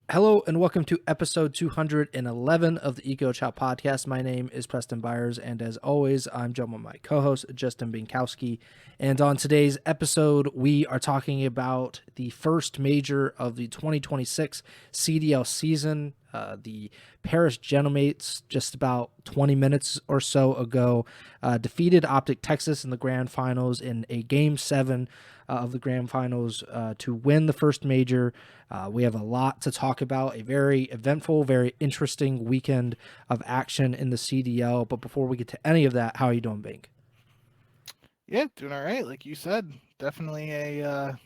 Hello and welcome to episode 211 of the Ego Chall Podcast. My name is Preston Byers, and as always, I'm joined by my co-host, Justin Binkowski. And on today's episode, we are talking about the first major of the 2026 CDL season. The Paris Genomates, just about 20 minutes or so ago, defeated OpTic Texas in the grand finals in a Game 7 of the grand finals to win the first major. We have a lot to talk about, a very eventful, very interesting weekend of action in the CDL. But before we get to any of that, how are you doing, Bink? Yeah, doing all right. Like you said, definitely a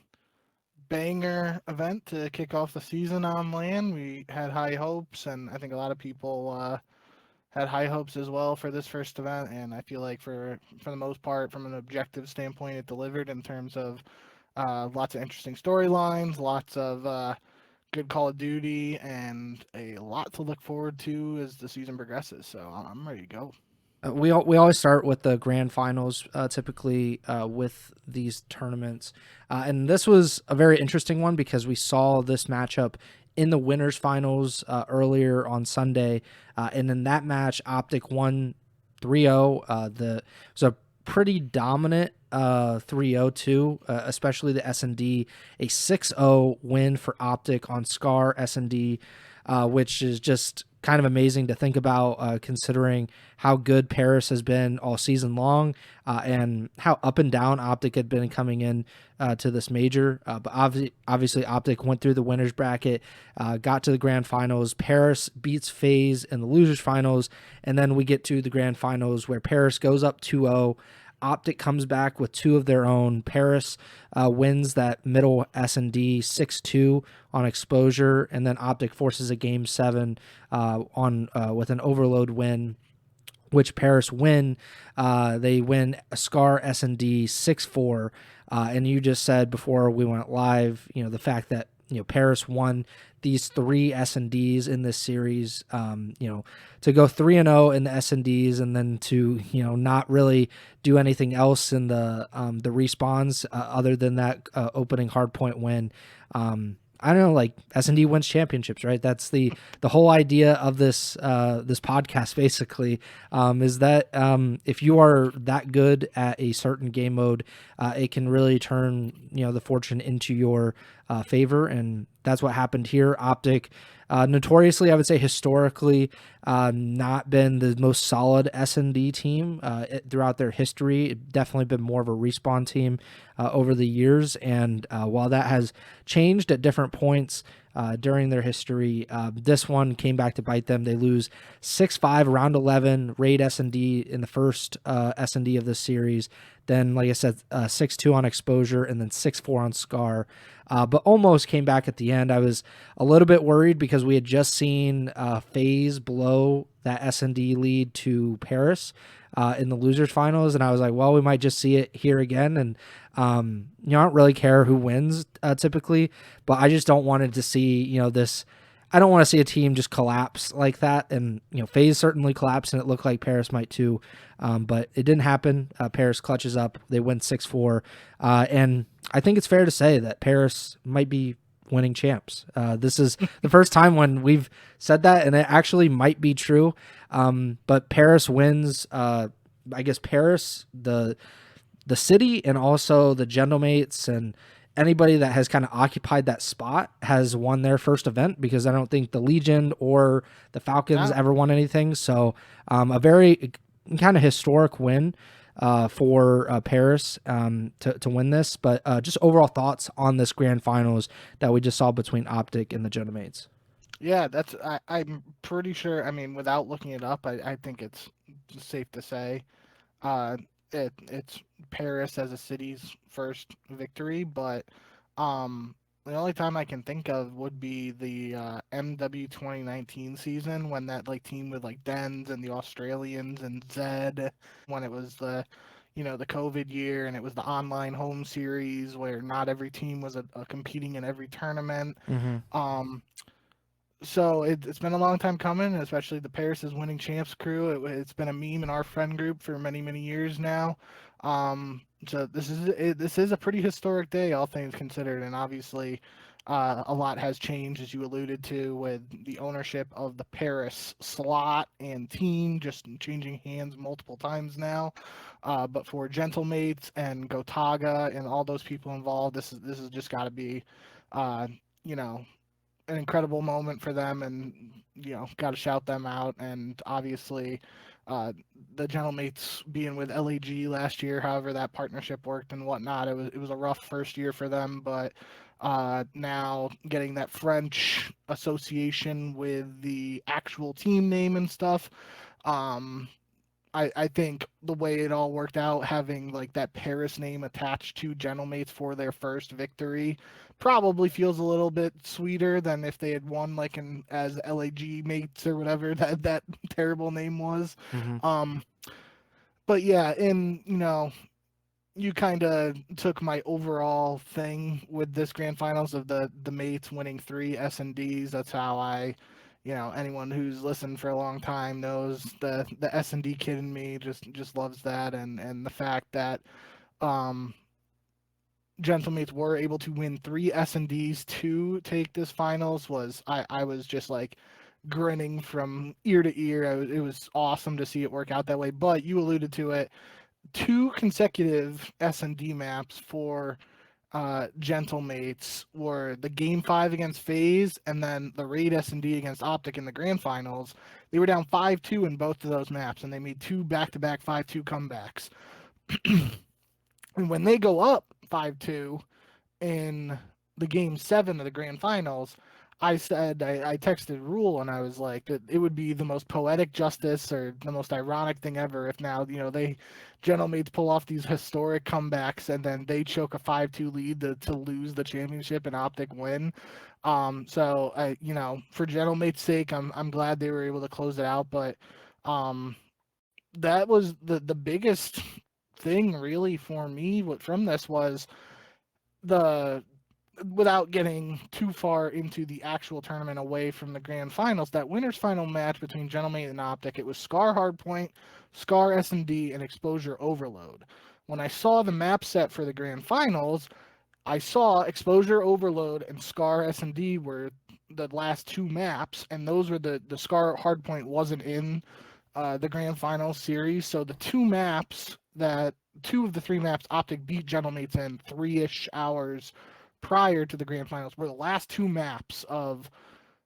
banger event to kick off the season on land. We had high hopes, and I think a lot of people had high hopes as well for this first event. And I feel like for the most part, from an objective standpoint, it delivered in terms of lots of interesting storylines, lots of good Call of Duty, and a lot to look forward to as the season progresses. So I'm ready to go. We always start with the grand finals, typically with these tournaments, and this was a very interesting one because we saw this matchup in the winners finals earlier on Sunday, and in that match, OpTic won 3-0. It was a pretty dominant 3-0 too, especially the S&D, a 6-0 win for OpTic on Scar S&D, which is just kind of amazing to think about, considering how good Paris has been all season long, and how up and down OpTic had been coming in to this major. But obviously, OpTic went through the winners bracket, got to the grand finals. Paris beats FaZe in the losers finals, and then we get to the grand finals where Paris goes up 2-0. OpTic comes back with two of their own. Paris wins that middle S&D 6-2 on exposure, and then OpTic forces a Game 7 on with an overload win, which Paris win. They win a Scar S&D 6-4, and you just said before we went live, the fact that Paris won these three S&Ds in this series, to go 3-0 in the S&Ds and then to not really do anything else in the respawns other than that opening hardpoint win. I don't know, like S&D wins championships, right? That's the whole idea of this this podcast, basically, is that if you are that good at a certain game mode, it can really turn the fortune into your favor, and that's what happened here. OpTic, notoriously, I would say historically, not been the most solid S&D team throughout their history. It definitely been more of a respawn team over the years, and while that has changed at different points during their history, this one came back to bite them. They lose 6-5 round 11 raid S&D in the first S&D of this series. Then, like I said, 6-2 on exposure, and then 6-4 on Scar. But almost came back at the end. I was a little bit worried because we had just seen FaZe blow that S&D lead to Paris in the losers finals, and I was like, well, we might just see it here again. And I don't really care who wins typically, but I just don't want to see this. I don't want to see a team just collapse like that. And FaZe certainly collapsed, and it looked like Paris might too, but it didn't happen. Paris clutches up. They win 6-4, and I think it's fair to say that Paris might be winning champs. This is the first time when we've said that, and it actually might be true. But Paris wins. I guess Paris, the city, and also the Gentlemates and anybody that has kind of occupied that spot has won their first event, because I don't think the Legion or the Falcons No, ever won anything. So a very kind of historic win for Paris to win this. But just overall thoughts on this grand finals that we just saw between OpTic and the Gentlemates. yeah, I'm pretty sure. I mean, without looking it up, I think it's safe to say uh, it's Paris as a city's first victory. But the only time I can think of would be the MW 2019 season, when that like team with like Dens and the Australians and Zed, when it was the COVID year, and it was the online home series where not every team was competing in every tournament. Mm-hmm. Um, so it's been a long time coming, especially the Paris is winning champs crew. It's been a meme in our friend group for many many years now. So this is a pretty historic day, all things considered, and obviously, A lot has changed, as you alluded to, with the ownership of the Paris slot and team just changing hands multiple times now. But for Gentlemates and Gotaga and all those people involved, this has just got to be, uh, you know, an incredible moment for them, and got to shout them out. And obviously, uh, the Gentlemates being with LAG last year, however that partnership worked and whatnot, it was a rough first year for them, but now getting that French association with the actual team name and stuff. Um, I think the way it all worked out, having like that Paris name attached to Gentlemates for their first victory, probably feels a little bit sweeter than if they had won like in as LAG mates or whatever that terrible name was. Mm-hmm. Um, but yeah, and you kind of took my overall thing with this grand finals of the mates winning 3 S&Ds. That's how I, anyone who's listened for a long time knows the S&D kid in me just loves that, and the fact that um Gentlemates were able to win 3 S&Ds to take this finals was I was just like grinning from ear to ear. It was awesome to see it work out that way. But you alluded to it, 2 consecutive S&D maps for Gentlemates were the Game 5 against FaZe and then the Raid S&D against OpTic in the grand finals. They were down 5-2 in both of those maps, and they made 2 back-to-back 5-2 comebacks. And when they go up 5-2 in the Game 7 of the grand finals, I said, I texted Rule and I was like, that it would be the most poetic justice or the most ironic thing ever if now, they Gentlemates pull off these historic comebacks and then they choke a 5-2 lead to lose the championship and OpTic win. So for Gentlemates' sake, I'm glad they were able to close it out, but that was the biggest thing really for me from this was the without getting too far into the actual tournament away from the grand finals, that winners final match between Gentleman and OpTic, it was Scar Hardpoint, Scar S&D, and Exposure Overload. When I saw the map set for the grand finals, I saw Exposure Overload and Scar S&D were the last 2 maps, and those were the Scar Hardpoint wasn't in the grand finals series, so the 2 maps that 2 of the 3 maps OpTic beat Gentlemates in 3-ish hours prior to the grand finals were the last 2 maps of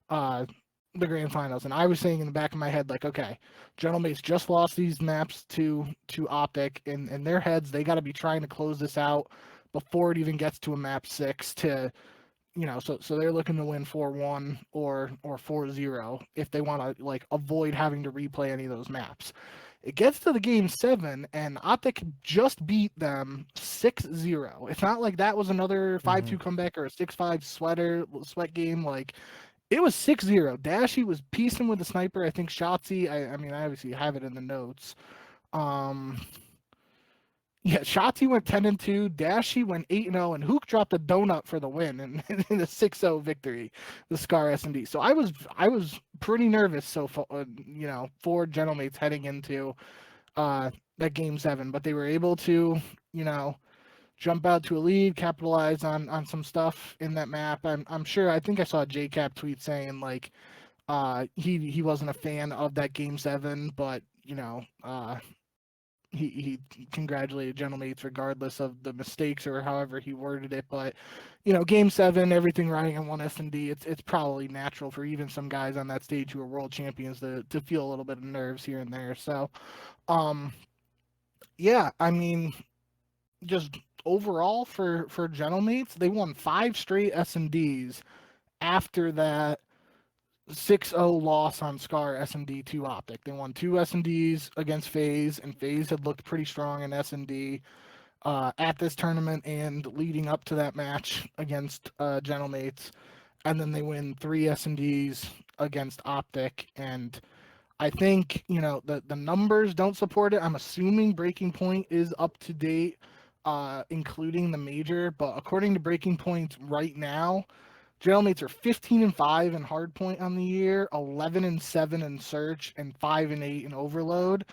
uh, the grand finals. And I was saying in the back of my head, like, okay, Gentlemates just lost these maps to OpTic. In their heads, they got to be trying to close this out before it even gets to a map 6 to, so they're looking to win 4-1 or 4-0 if they want to like avoid having to replay any of those maps. It gets to the game 7, and OpTic just beat them 6-0. It's not like that was another 5-2 comeback or a 6-5 sweat game. Like, it was 6-0. Dashy was piecing with the sniper. I think Shotzi, I mean, I obviously have it in the notes. Yeah, Shotzi went 10-2, Dashy went 8-0, and Hook dropped a donut for the win in a 6-0 victory, the Scar S&D. So I was pretty nervous for Gentlemates heading into that game 7, but they were able to, jump out to a lead, capitalize on some stuff in that map. I'm sure, I think I saw a JCap tweet saying like he wasn't a fan of that game 7, but he congratulated Gentlemates regardless of the mistakes or however he worded it. But game 7, everything riding on one S&D, it's probably natural for even some guys on that stage who are world champions to feel a little bit of nerves here and there. So yeah, I mean, just overall for Gentlemates, they won 5 straight S&Ds after that 6-0 loss on Scar S&D to OpTic. They won 2 S&Ds against FaZe, and FaZe had looked pretty strong in S&D at this tournament and leading up to that match against Gentlemates. And then they win 3 S&Ds against OpTic, and I think the numbers don't support it. I'm assuming Breaking Point is up to date, including the major, but according to Breaking Point right now, Gentlemates are 15-5 in Hardpoint on the year, 11-7 in Search, and 5-8 in Overload.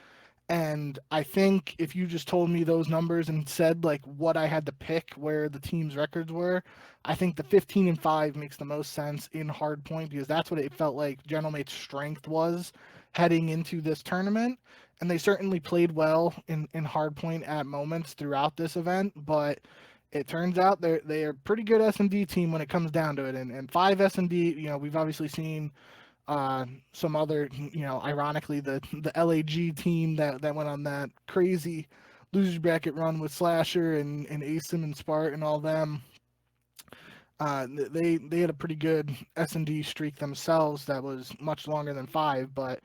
And I think if you just told me those numbers and said like what I had to pick where the team's records were, I think the 15-5 makes the most sense in hard point because that's what it felt like General Mate's strength was heading into this tournament. And they certainly played well in hard point at moments throughout this event, but it turns out they are a pretty good S&D team when it comes down to it. And 5 S&D, we've obviously seen some other, ironically, the LAG team that went on that crazy losers bracket run with Slasher and Asim and Spart and all them. They had a pretty good S&D streak themselves that was much longer than 5, but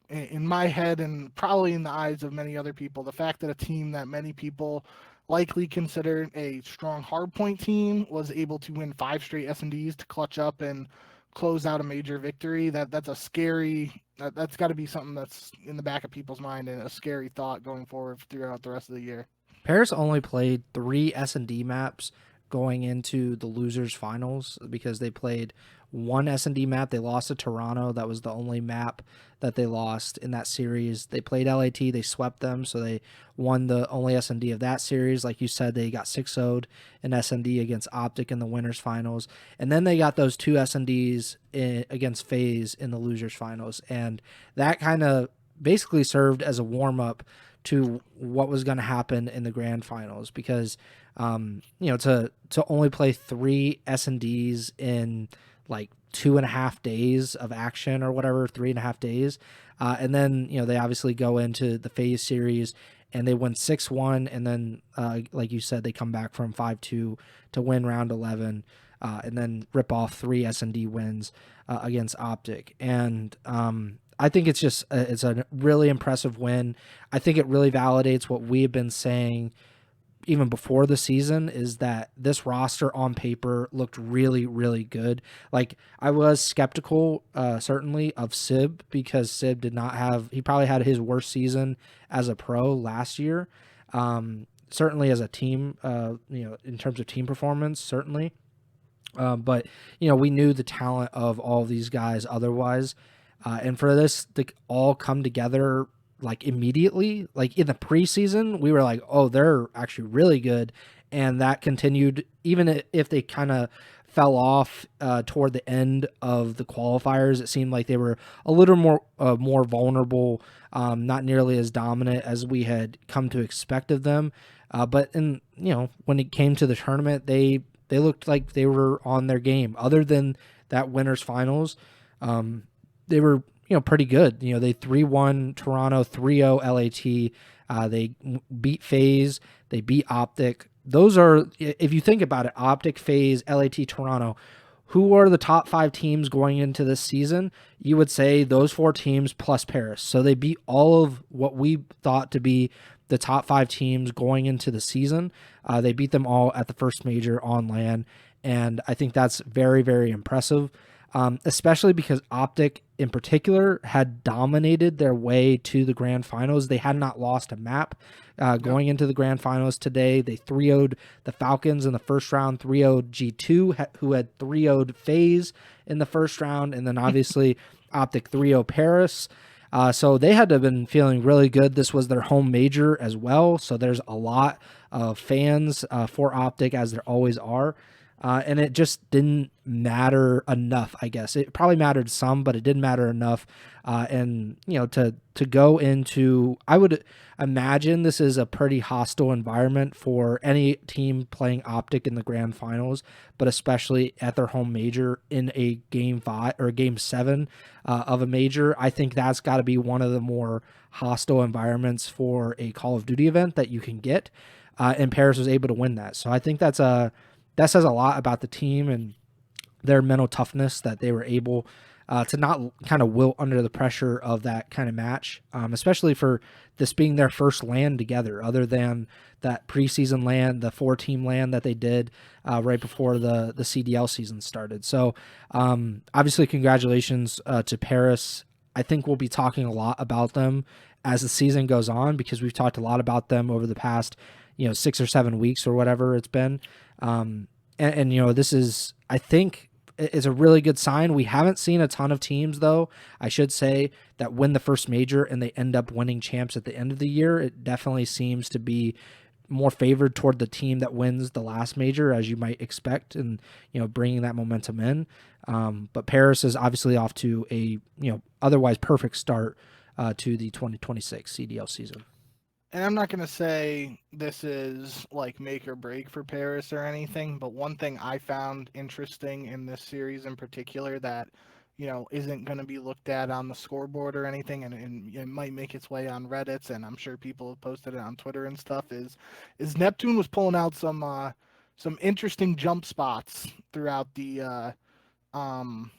in my head and probably in the eyes of many other people, the fact that a team that many people likely consider a strong hardpoint team was able to win 5 straight S&Ds to clutch up and close out a major victory, that's a scary, that's got to be something that's in the back of people's mind and a scary thought going forward throughout the rest of the year. Paris only played 3 S&D maps going into the losers finals because they played 1 S&D map. They lost to Toronto. That was the only map that they lost in that series. They played LAT. They swept them, so they won the only S&D of that series. Like you said, they got 6-0'd in S&D against OpTic in the winners finals. And then they got those 2 S&Ds against FaZe in the losers finals. And that kind of basically served as a warm-up to what was going to happen in the grand finals because to only play 3 S&Ds in like 2.5 days of action or whatever, 3.5 days, and then they obviously go into the FaZe series and they win 6-1, and then like you said, they come back from 5-2 to win round 11, and then rip off 3 S&D wins against OpTic. And I think it's just it's a really impressive win. I think it really validates what we have been saying even before the season, is that this roster on paper looked really, really good. Like, I was skeptical, certainly, of Sib because Sib did not have, he probably had his worst season as a pro last year. Certainly as a team, in terms of team performance, certainly. But, we knew the talent of all of these guys otherwise. And for this to all come together like immediately, like in the preseason, we were like, oh, they're actually really good. And that continued even if they kind of fell off toward the end of the qualifiers. It seemed like they were a little more vulnerable, not nearly as dominant as we had come to expect of them. But when it came to the tournament, they looked like they were on their game. Other than that winners finals, they were pretty good. They 3-1 Toronto, 3-0 LAT. They beat FaZe. They beat OpTic. Those are, if you think about it, OpTic, FaZe, LAT, Toronto. Who are the top 5 teams going into this season? You would say those 4 teams plus Paris. So they beat all of what we thought to be the top 5 teams going into the season. They beat them all at the first major on LAN. And I think that's very, very impressive. Especially because OpTic in particular had dominated their way to the grand finals. They had not lost a map going into the grand finals today. They 3-0'd the Falcons in the first round, 3-0'd G2, who had 3-0'd FaZe in the first round, and then obviously OpTic 3-0 Paris. So they had to have been feeling really good. This was their home major as well, so there's a lot of fans for OpTic, as there always are. And it just didn't matter enough, I guess. It probably mattered some, but it didn't matter enough. And, to go into, I would imagine this is a pretty hostile environment for any team playing OpTic in the grand finals, but especially at their home major in a game 5 or game 7 of a major. I think that's got to be one of the more hostile environments for a Call of Duty event that you can get. And Paris was able to win that. So I think that says a lot about the team and their mental toughness, that they were able to not kind of wilt under the pressure of that kind of match, especially for this being their first LAN together, other than that preseason LAN, the 4-team LAN that they did right before the CDL season started. So obviously congratulations to Paris. I think we'll be talking a lot about them as the season goes on, because we've talked a lot about them over the past 6 or 7 weeks or whatever it's been. And this is, I think, is a really good sign. We haven't seen a ton of teams, though, I should say, that win the first major and they end up winning champs at the end of the year. It definitely seems to be more favored toward the team that wins the last major, as you might expect, and bringing that momentum in. But Paris is obviously off to a otherwise perfect start to the 2026 CDL season. And I'm not going to say this is like make or break for Paris or anything, but one thing I found interesting in this series in particular that, isn't going to be looked at on the scoreboard or anything, and it might make its way on Reddits, and I'm sure people have posted it on Twitter and stuff, is Neptune was pulling out some interesting jump spots um,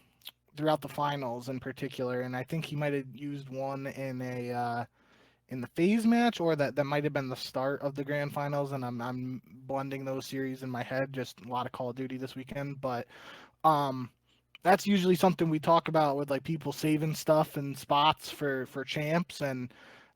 throughout the finals in particular, and I think he might have used one in the FaZe match, or that might have been the start of the grand finals, and I'm blending those series in my head. Just a lot of Call of Duty this weekend, but um, that's usually something we talk about with like people saving stuff and spots for champs. And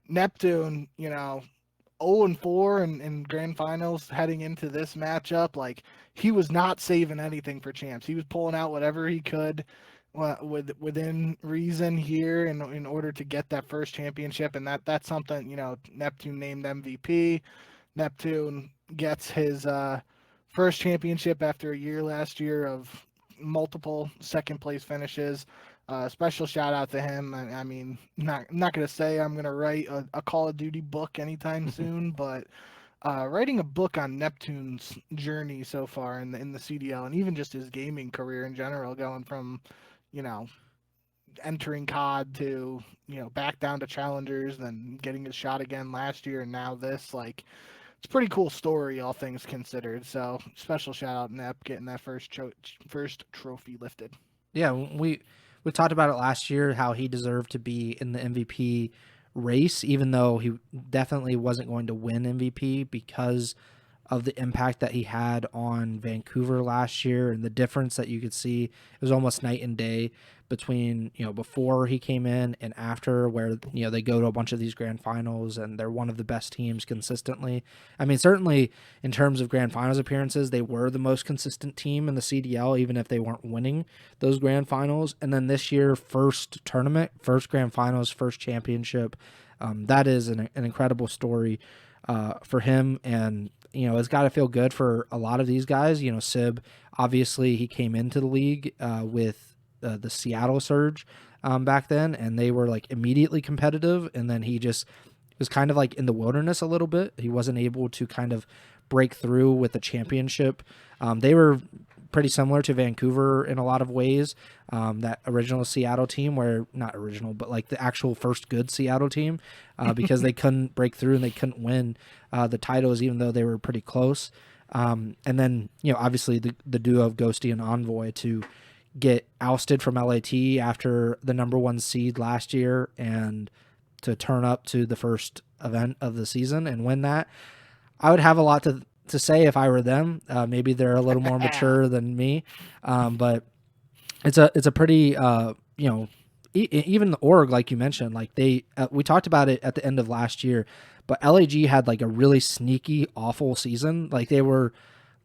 Neptune, 0-4 in grand finals heading into this matchup. Like, he was not saving anything for champs. He was pulling out whatever he could within reason here in order to get that first championship. And that's something, Neptune named MVP. Neptune gets his first championship after a year last year of multiple second place finishes. Special shout out to him. I mean, not gonna say I'm gonna write a Call of Duty book anytime soon, but writing a book on Neptune's journey so far in the CDL, and even just his gaming career in general, going from, you know, entering COD to, back down to challengers, then getting his shot again last year, and now this, like, it's a pretty cool story, all things considered. So special shout out Nep getting that first trophy lifted. Yeah, we talked about it last year how he deserved to be in the MVP race, even though he definitely wasn't going to win MVP because of the impact that he had on Vancouver last year and the difference that you could see. It was almost night and day between, before he came in and after, where, they go to a bunch of these grand finals and they're one of the best teams consistently. I mean, certainly in terms of grand finals appearances, they were the most consistent team in the CDL, even if they weren't winning those grand finals. And then this year, first tournament, first grand finals, first championship. That is an incredible story for him. And, it's got to feel good for a lot of these guys. Sib, obviously he came into the league with the Seattle Surge back then, and they were like immediately competitive. And then he just was kind of like in the wilderness a little bit. He wasn't able to kind of break through with the championship. They were pretty similar to Vancouver in a lot of ways. That original Seattle team, where not original, but like the actual first good Seattle team, because they couldn't break through and they couldn't win the titles, even though they were pretty close. And then, obviously the duo of Ghosty and Envoy to get ousted from LAT after the number one seed last year and to turn up to the first event of the season and win that. I would have a lot to say if I were them. Maybe they're a little more mature than me, but it's a pretty even the org, like you mentioned, like we talked about it at the end of last year, but LAG had like a really sneaky, awful season. Like they were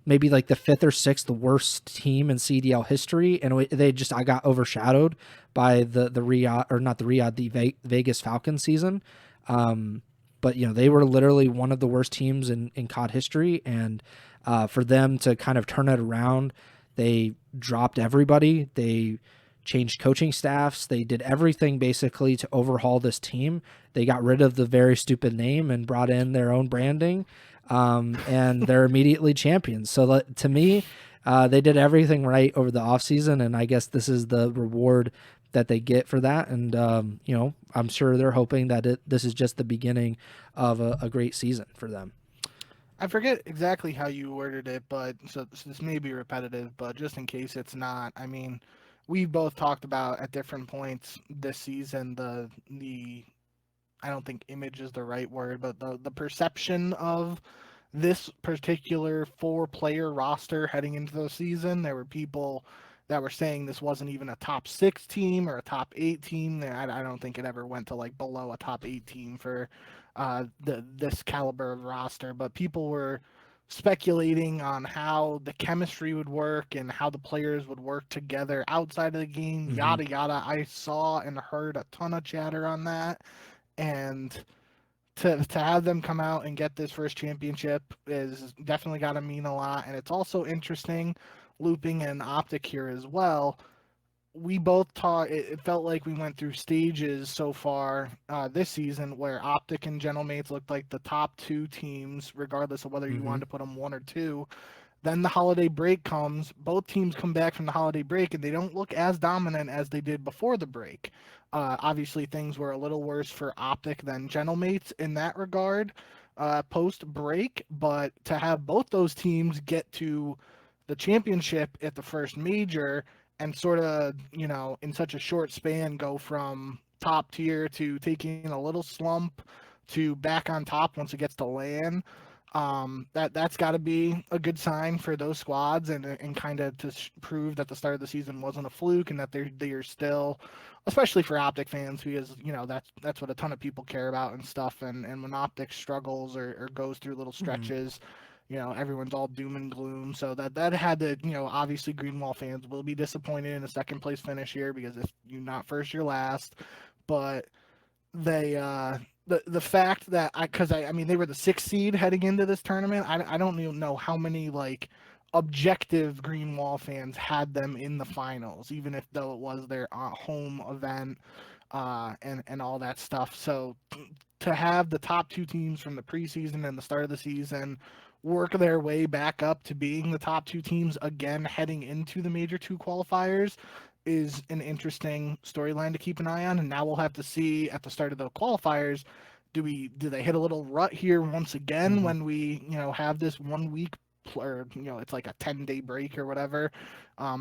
maybe like the fifth or sixth worst team in CDL history, and I got overshadowed by the Riyadh, or not the Riyadh, the Vegas Falcons season. But they were literally one of the worst teams in COD history, and for them to kind of turn it around, they dropped everybody. They changed coaching staffs. They did everything basically to overhaul this team. They got rid of the very stupid name and brought in their own branding, and they're immediately champions. So to me, they did everything right over the offseason, and I guess this is the reward that they get for that. And, I'm sure they're hoping that this is just the beginning of a great season for them. I forget exactly how you worded it, but so this may be repetitive, but just in case it's not, I mean, we've both talked about at different points this season the I don't think image is the right word, but the perception of this particular 4-player roster heading into the season. There were people that were saying this wasn't even a top 6 team or a top 8 team. I don't think it ever went to like below a top 8 team for this caliber of roster, but people were speculating on how the chemistry would work and how the players would work together outside of the game, Hmm. yada yada. I saw and heard a ton of chatter on that, and to have them come out and get this first championship is definitely got to mean a lot. And it's also interesting, looping in OpTic here as well. We both taught it felt like we went through stages so far this season where OpTic and Gentlemates looked like the top two teams, regardless of whether you Hmm. wanted to put them one or two. Then the holiday break comes. Both teams come back from the holiday break, and they don't look as dominant as they did before the break. Obviously, things were a little worse for OpTic than Gentlemates in that regard post break, but to have both those teams get to the championship at the first major and sort of, in such a short span go from top tier to taking a little slump to back on top once it gets to land, that's got to be a good sign for those squads, and kind of to prove that the start of the season wasn't a fluke and that they're still, especially for OpTic fans, because that's what a ton of people care about and stuff. And when OpTic struggles or goes through little Hmm. stretches, everyone's all doom and gloom. So that had to, obviously Greenwall fans will be disappointed in a second place finish here, because if you're not first, you're last. But they the fact that I mean they were the sixth seed heading into this tournament. I don't even know how many like objective Green Wall fans had them in the finals, even if though it was their home event, and all that stuff. So to have the top two teams from the preseason and the start of the season work their way back up to being the top two teams again heading into the major two qualifiers is an interesting storyline to keep an eye on. And now we'll have to see at the start of the qualifiers, do they hit a little rut here once again Hmm. when we have this 1 week, or it's like a 10-day break or whatever,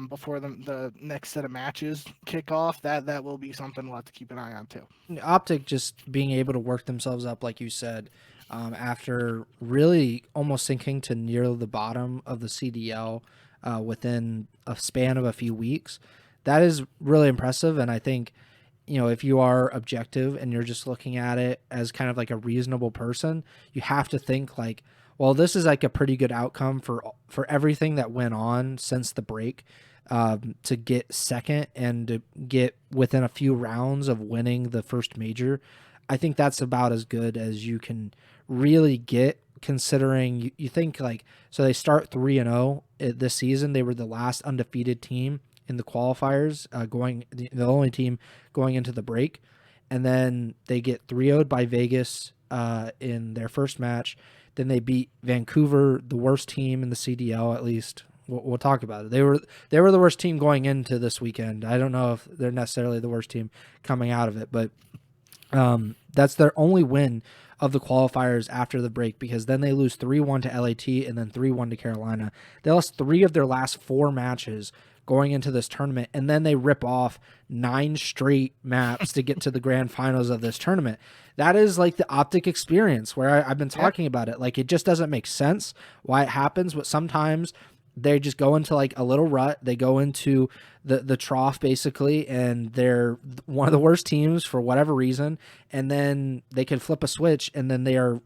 before the next set of matches kick off. That will be something we'll have to keep an eye on too. OpTic just being able to work themselves up, like you said, after really almost sinking to near the bottom of the CDL within a span of a few weeks. That is really impressive. And I think, if you are objective and you're just looking at it as kind of like a reasonable person, you have to think like, well, this is like a pretty good outcome for everything that went on since the break, to get second and to get within a few rounds of winning the first major. I think that's about as good as you can really get, considering you think like, so they start 3-0 this season. They were the last undefeated team in the qualifiers, going the only team going into the break, and then they get 3-0'd by Vegas in their first match. Then they beat Vancouver, the worst team in the CDL, at least. We'll talk about it. They were the worst team going into this weekend. I don't know if they're necessarily the worst team coming out of it, but that's their only win of the qualifiers after the break, because then they lose 3-1 to LAT and then 3-1 to Carolina. They lost 3 of their last 4 matches going into this tournament, and then they rip off 9 straight maps to get to the grand finals of this tournament. That is like the OpTic experience where I've been Yeah. talking about it. Like, it just doesn't make sense why it happens, but sometimes they just go into like a little rut. They go into the trough basically, and they're one of the worst teams for whatever reason, and then they can flip a switch, and then they are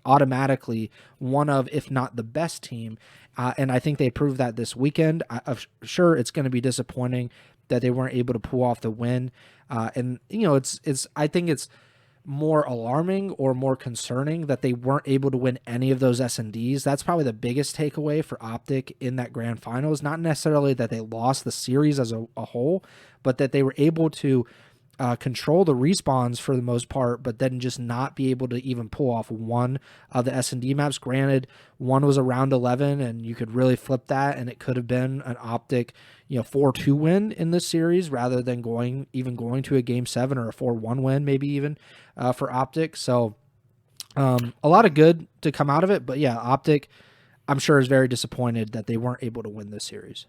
automatically one of, if not the best team. And I think they proved that this weekend. I'm sure it's going to be disappointing that they weren't able to pull off the win. And it's I think it's more alarming or more concerning that they weren't able to win any of those S&Ds. That's probably the biggest takeaway for OpTic in that grand final, is not necessarily that they lost the series as a whole, but that they were able to control the respawns for the most part, but then just not be able to even pull off one of the S&D maps. Granted, one was a round 11, and you could really flip that, and it could have been an OpTic 4-2 win in this series rather than going to a game 7 or a 4-1 win, maybe even for OpTic. So a lot of good to come out of it, but yeah, OpTic, I'm sure, is very disappointed that they weren't able to win this series.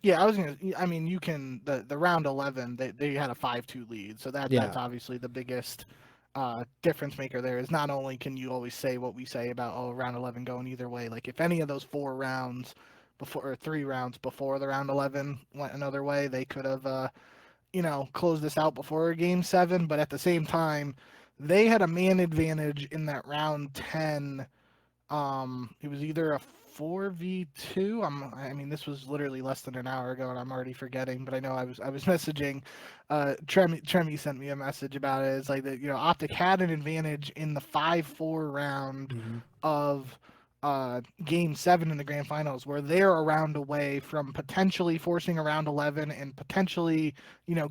Yeah, I mean, you can the round 11, they had a 5-2 lead, so that's Yeah. obviously the biggest difference maker there. Is not only can you always say what we say about, oh, round 11 going either way. Like if any of those 4 rounds before, or 3 rounds before the round 11 went another way, they could have closed this out before game 7. But at the same time, they had a man advantage in that round 10 It was either a 4v2. I mean, this was literally less than an hour ago, and I'm already forgetting. But I know I was messaging. Tremi sent me a message about it. It's like that, OpTic had an advantage in the 5-4 round Hmm. of game 7 in the grand finals, where they're a round away from potentially forcing a round 11 and potentially,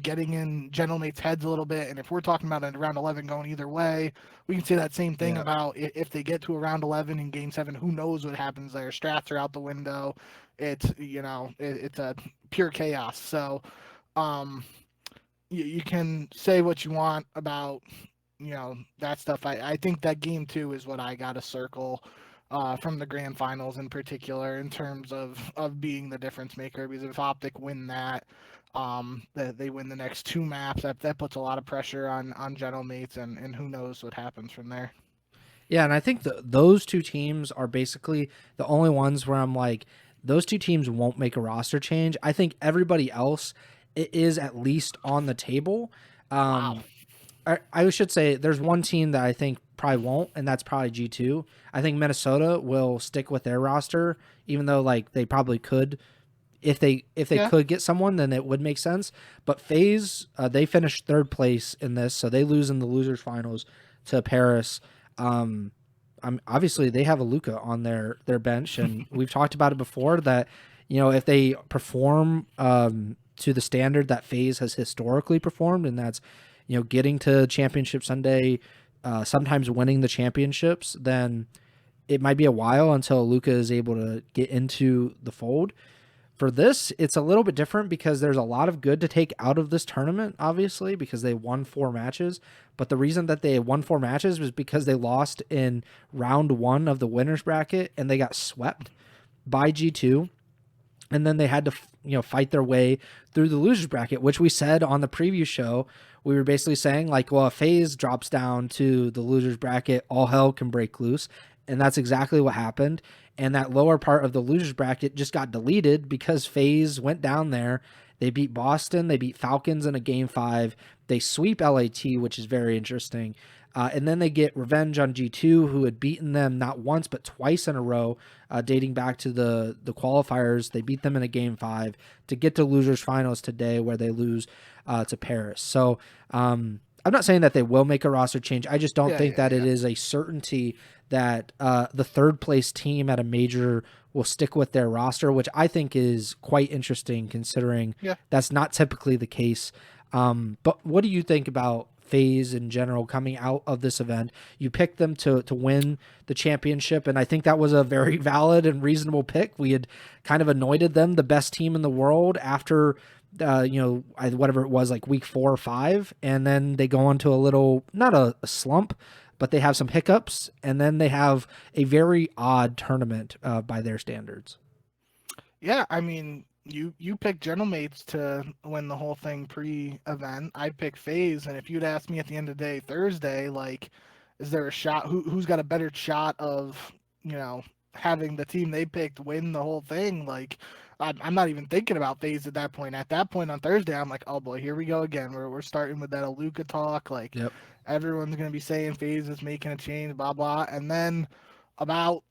getting in Gentlemate's heads a little bit. And if we're talking about a round 11 going either way, we can say that same thing Yeah. about if they get to a round 11 in game 7, who knows what happens there. Strats are out the window. It's a pure chaos. So um you can say what you want about that stuff. I think that game 2 is what I got to circle from the grand finals in particular, in terms of being the difference maker. Because if OpTic win that, they win the next 2 maps, that puts a lot of pressure on Gentlemates, and who knows what happens from there. Yeah, and I think those two teams are basically the only ones where I'm like, those two teams won't make a roster change. I think everybody else is at least on the table. Wow. I should say there's one team that I think probably won't, and that's probably G2. I think Minnesota will stick with their roster, even though like they probably could. If they Yeah. could get someone, then it would make sense. But FaZe, they finished third place in this, so they lose in the losers finals to Paris. Um, obviously they have a Luca on their bench, and we've talked about it before that if they perform to the standard that FaZe has historically performed, and that's getting to Championship Sunday, sometimes winning the championships, then it might be a while until Luca is able to get into the fold. For this, it's a little bit different because there's a lot of good to take out of this tournament, obviously, because they won 4 matches. But the reason that they won 4 matches was because they lost in round 1 of the winners bracket and they got swept by G2. And then they had to, fight their way through the losers bracket, which we said on the preview show. We were basically saying, like, well, if FaZe drops down to the losers bracket, all hell can break loose. And that's exactly what happened. And that lower part of the losers bracket just got deleted because FaZe went down there. They beat Boston. They beat Falcons in a game 5. They sweep LAT, which is very interesting. And then they get revenge on G2, who had beaten them not once but twice in a row, dating back to the qualifiers. They beat them in a game 5 to get to losers finals today, where they lose to Paris. So I'm not saying that they will make a roster change. I just don't Yeah, think yeah, that it yeah. is a certainty that the third place team at a major will stick with their roster, which I think is quite interesting considering Yeah. that's not typically the case. But what do you think about FaZe in general coming out of this event? You picked them to win the championship, and I think that was a very valid and reasonable pick. We had kind of anointed them the best team in the world after whatever it was, like week 4 or 5, and then they go into a little, not a slump, but they have some hiccups, and then they have a very odd tournament by their standards. Yeah, I mean, you picked Gentlemates to win the whole thing pre-event. I picked FaZe, and if you'd asked me at the end of the day Thursday, like, is there a shot? Who's got a better shot of having the team they picked win the whole thing? Like, I'm not even thinking about FaZe at that point. At that point on Thursday, I'm like, oh boy, here we go again. We're starting with that Aluka talk. Like, Yep. everyone's gonna be saying FaZe is making a change, blah blah, and then about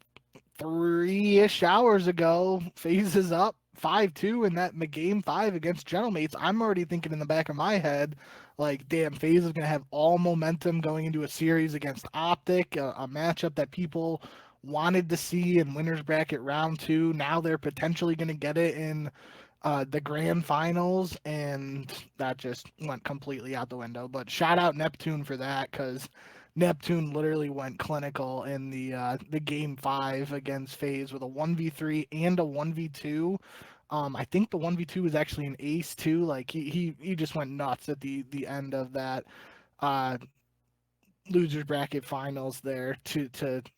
3-ish hours ago, FaZe is up 5-2 in that game 5 against Gentlemates. I'm already thinking in the back of my head, like, damn, FaZe is going to have all momentum going into a series against OpTic, a matchup that people wanted to see in winners bracket round 2. Now they're potentially going to get it in the grand finals, and that just went completely out the window. But shout out Neptune for that, because Neptune literally went clinical in the game 5 against FaZe with a 1v3 and a 1v2. I think the 1v2 was actually an ace too. Like, he just went nuts at the end of that uh, losers bracket finals there to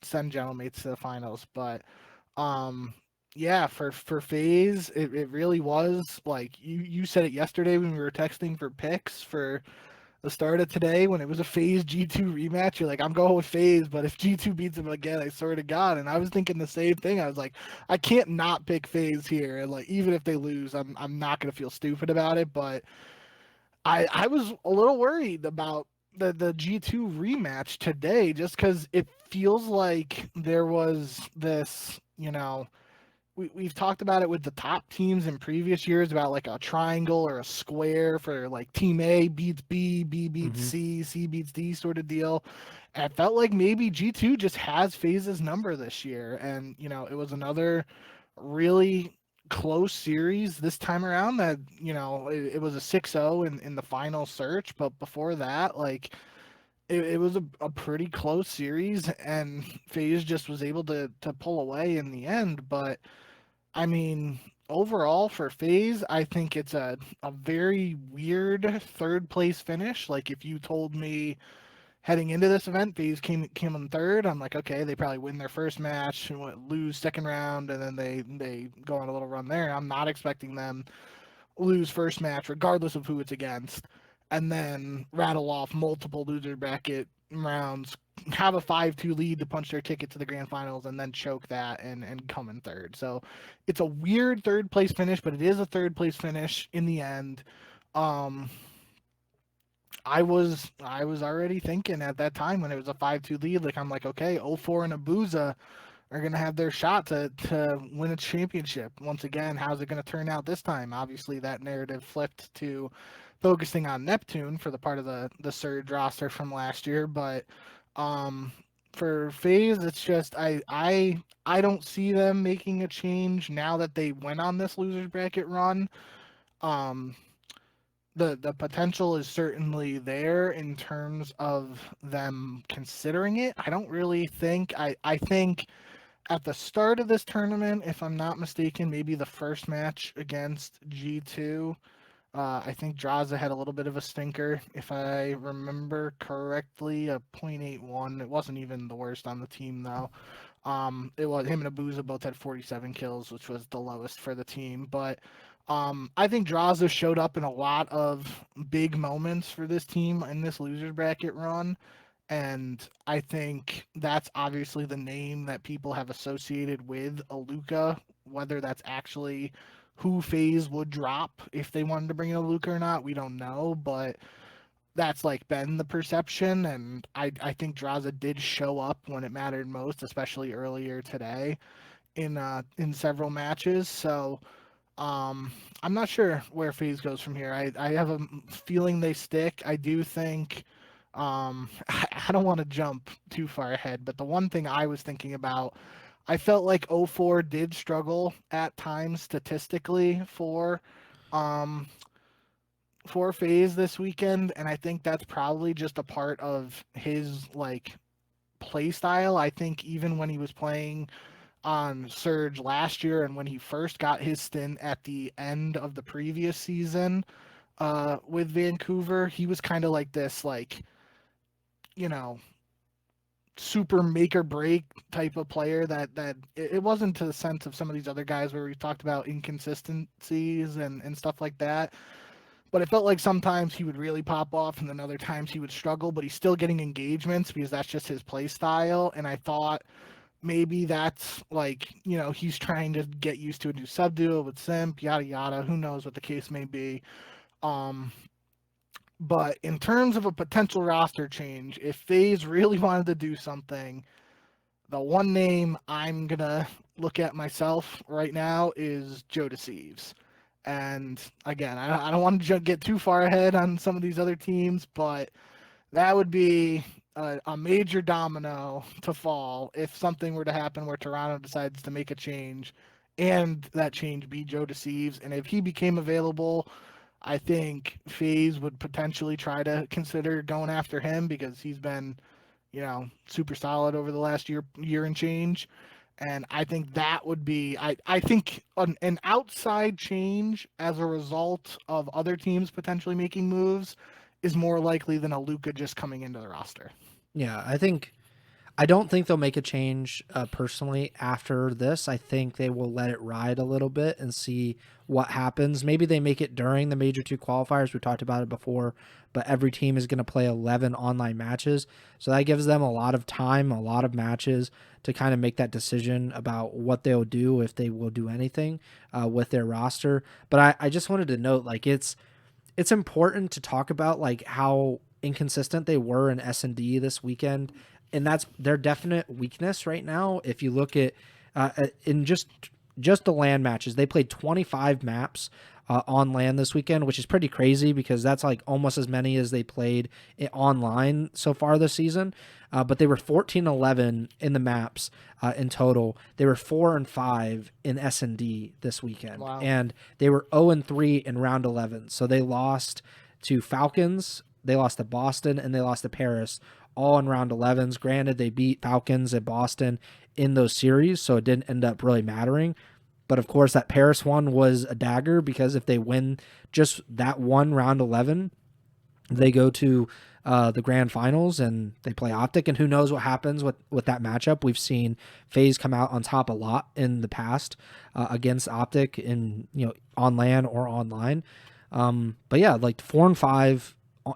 send Gentlemates to the finals. But um yeah, for FaZe, it really was like you said it yesterday when we were texting for picks for the start of today, when it was a FaZe G2 rematch. You're like, I'm going with FaZe, but if G2 beats them again, I swear to God. And I was thinking the same thing. I was like, I can't not pick FaZe here. And like, even if they lose, I'm not gonna feel stupid about it. But I was a little worried about the G2 rematch today, just because it feels like there was this, we've talked about it with the top teams in previous years about like a triangle or a square for like team A beats B, B beats Hmm. C, C beats D sort of deal. And it felt like maybe G2 just has FaZe's number this year. And, it was another really close series this time around that, it was a 6-0 in the final search. But before that, like, it was a pretty close series, and FaZe just was able to pull away in the end. But I mean, overall for FaZe, I think it's a very weird third place finish. Like if you told me heading into this event, FaZe came in third, I'm like, okay, they probably win their first match and lose second round, and then they go on a little run there. I'm not expecting them lose first match, regardless of who it's against, and then rattle off multiple loser bracket rounds, have a 5-2 lead to punch their ticket to the grand finals, and then choke that and come in third. So it's a weird third place finish, but it is a third place finish in the end. Um, I was already thinking at that time when it was a 5-2 lead, like I'm like, okay, 0-4 and Abuza are going to have their shot to win a championship. Once again, how's it going to turn out this time? Obviously, that narrative flipped to focusing on Neptune for the part of the Surge roster from last year. But um, for FaZe, it's just I don't see them making a change now that they went on this losers bracket run. Um, the potential is certainly there in terms of them considering it. I don't really think I think at the start of this tournament, if I'm not mistaken, maybe the first match against G2, I think Draza had a little bit of a stinker, if I remember correctly, a .81. It wasn't even the worst on the team though. It was him and Abuza both had 47 kills, which was the lowest for the team. But I think Draza showed up in a lot of big moments for this team in this losers bracket run. And I think that's obviously the name that people have associated with Aluka, whether that's actually who FaZe would drop if they wanted to bring in Aluka or not, we don't know. But that's like been the perception, and I think Draza did show up when it mattered most, especially earlier today in several matches. So um, I'm not sure where FaZe goes from here. I have a feeling they stick. I do think I don't want to jump too far ahead, but the one thing I was thinking about, I felt like 0-4 did struggle at times statistically um for FaZe this weekend, and I think that's probably just a part of his like play style. I think even when he was playing on Surge last year and when he first got his stint at the end of the previous season with Vancouver, he was kind of like this, like, you know, super make or break type of player that it wasn't to the sense of some of these other guys where we talked about inconsistencies and stuff like that. But it felt like sometimes he would really pop off and then other times he would struggle, but he's still getting engagements because that's just his play style. And I thought maybe that's like, he's trying to get used to a new sub duo with Simp, yada yada. Who knows what the case may be. Um, but in terms of a potential roster change, if FaZe really wanted to do something, the one name I'm gonna look at myself right now is Joe Deceives. And again, I don't want to get too far ahead on some of these other teams, but that would be a major domino to fall if something were to happen where Toronto decides to make a change and that change be Joe Deceives. And if he became available, I think FaZe would potentially try to consider going after him because he's been, super solid over the last year and change. And I think that would be, I think an outside change as a result of other teams potentially making moves is more likely than a Luka just coming into the roster. Yeah, I don't think they'll make a change personally after this. I think they will let it ride a little bit and see what happens. Maybe they make it during the Major 2 qualifiers. We talked about it before, but every team is going to play 11 online matches. So that gives them a lot of time, a lot of matches to kind of make that decision about what they'll do, if they will do anything with their roster. But I just wanted to note, like, it's important to talk about like how inconsistent they were in S&D this weekend, and that's their definite weakness right now. If you look at in just the land matches, they played 25 maps on land this weekend, which is pretty crazy because that's like almost as many as they played online so far this season. But they were 14-11 in the maps in total. They were 4-5 in S&D this weekend. Wow. And they were 0-3 in round 11. So they lost to Falcons, they lost to Boston, and they lost to Paris, all in round 11s. Granted, they beat Falcons and Boston in those series, so it didn't end up really mattering. But of course, that Paris one was a dagger because if they win just that one round 11, they go to the grand finals and they play OpTic, and who knows what happens with that matchup. We've seen FaZe come out on top a lot in the past against OpTic in on LAN or online. But yeah, like 4-5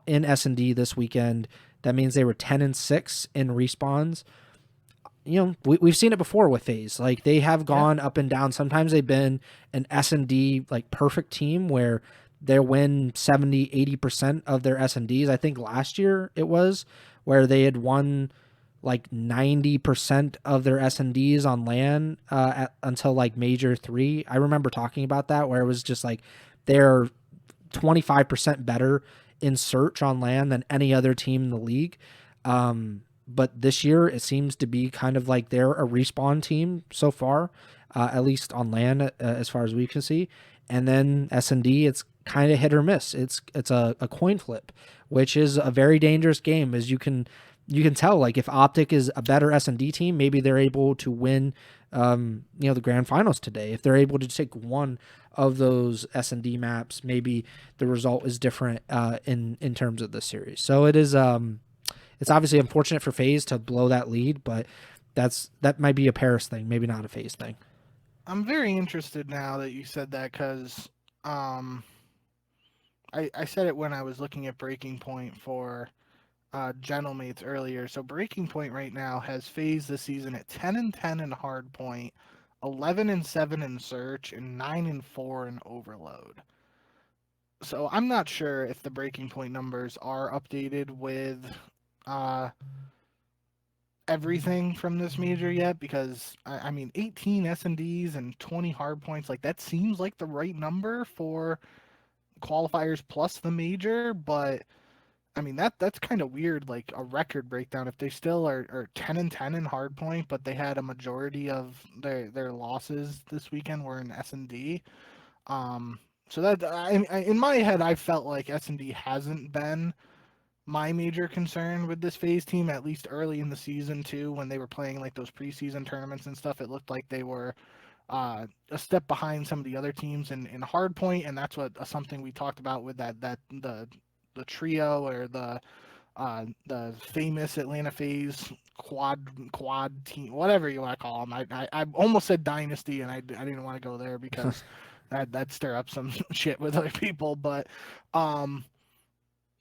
in S&D this weekend. That means they were 10-6 in respawns. We've seen it before with FaZe. Like they have gone up and down. Sometimes they've been an S&D like perfect team where they win 70-80% of their S&Ds. I think last year it was where they had won like 90% of their S&Ds on LAN until like Major 3. I remember talking about that where it was just like they're 25% better in search on LAN than any other team in the league. But this year it seems to be kind of like they're a respawn team so far, at least on LAN as far as we can see. And then S&D, it's kind of hit or miss. It's a coin flip, which is a very dangerous game, as you can tell. Like if OpTic is a better S&D team, maybe they're able to win the grand finals today. If they're able to take one of those S&D maps, maybe the result is different in terms of the series. So it is it's obviously unfortunate for FaZe to blow that lead, but that might be a Paris thing, maybe not a FaZe thing. I'm very interested now that you said that because I said it when I was looking at Breaking Point for Gentlemates earlier. So Breaking Point right now has FaZe this season at 10-10 in Hardpoint, 11-7 in Search, and 9-4 in Overload. So I'm not sure if the Breaking Point numbers are updated with everything from this major yet, because I mean 18 S&Ds and 20 hard points, like that seems like the right number for qualifiers plus the major, but I mean that's kind of weird, like a record breakdown if they still are 10-10 in hard point, but they had a majority of their losses this weekend were in S&D. So that in my head I felt like S&D hasn't been my major concern with this FaZe team, at least early in the season too, when they were playing like those preseason tournaments and stuff. It looked like they were a step behind some of the other teams in hardpoint, and that's what something we talked about with that the trio, or the famous Atlanta FaZe quad team, whatever you want to call them. I almost said dynasty, and I didn't want to go there because that stir up some shit with other people, but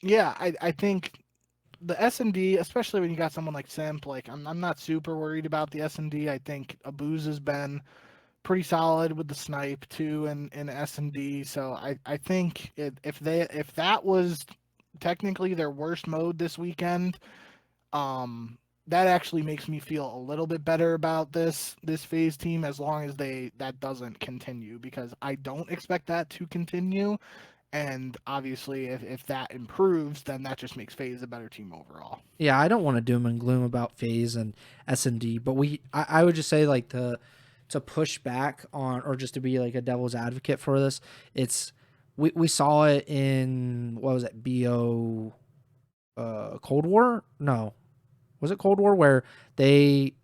yeah, I think the S&D, especially when you got someone like Simp, like I'm not super worried about the S&D. I think Abuz has been pretty solid with the snipe too in S&D. So I think if that was technically their worst mode this weekend, that actually makes me feel a little bit better about this FaZe team, as long as that doesn't continue, because I don't expect that to continue. And obviously, if that improves, then that just makes FaZe a better team overall. Yeah, I don't want to doom and gloom about FaZe and S&D, but I would just say, like, to push back on, or just to be like a devil's advocate for this, we saw it in, what was it, BO Cold War? No. Was it Cold War, where they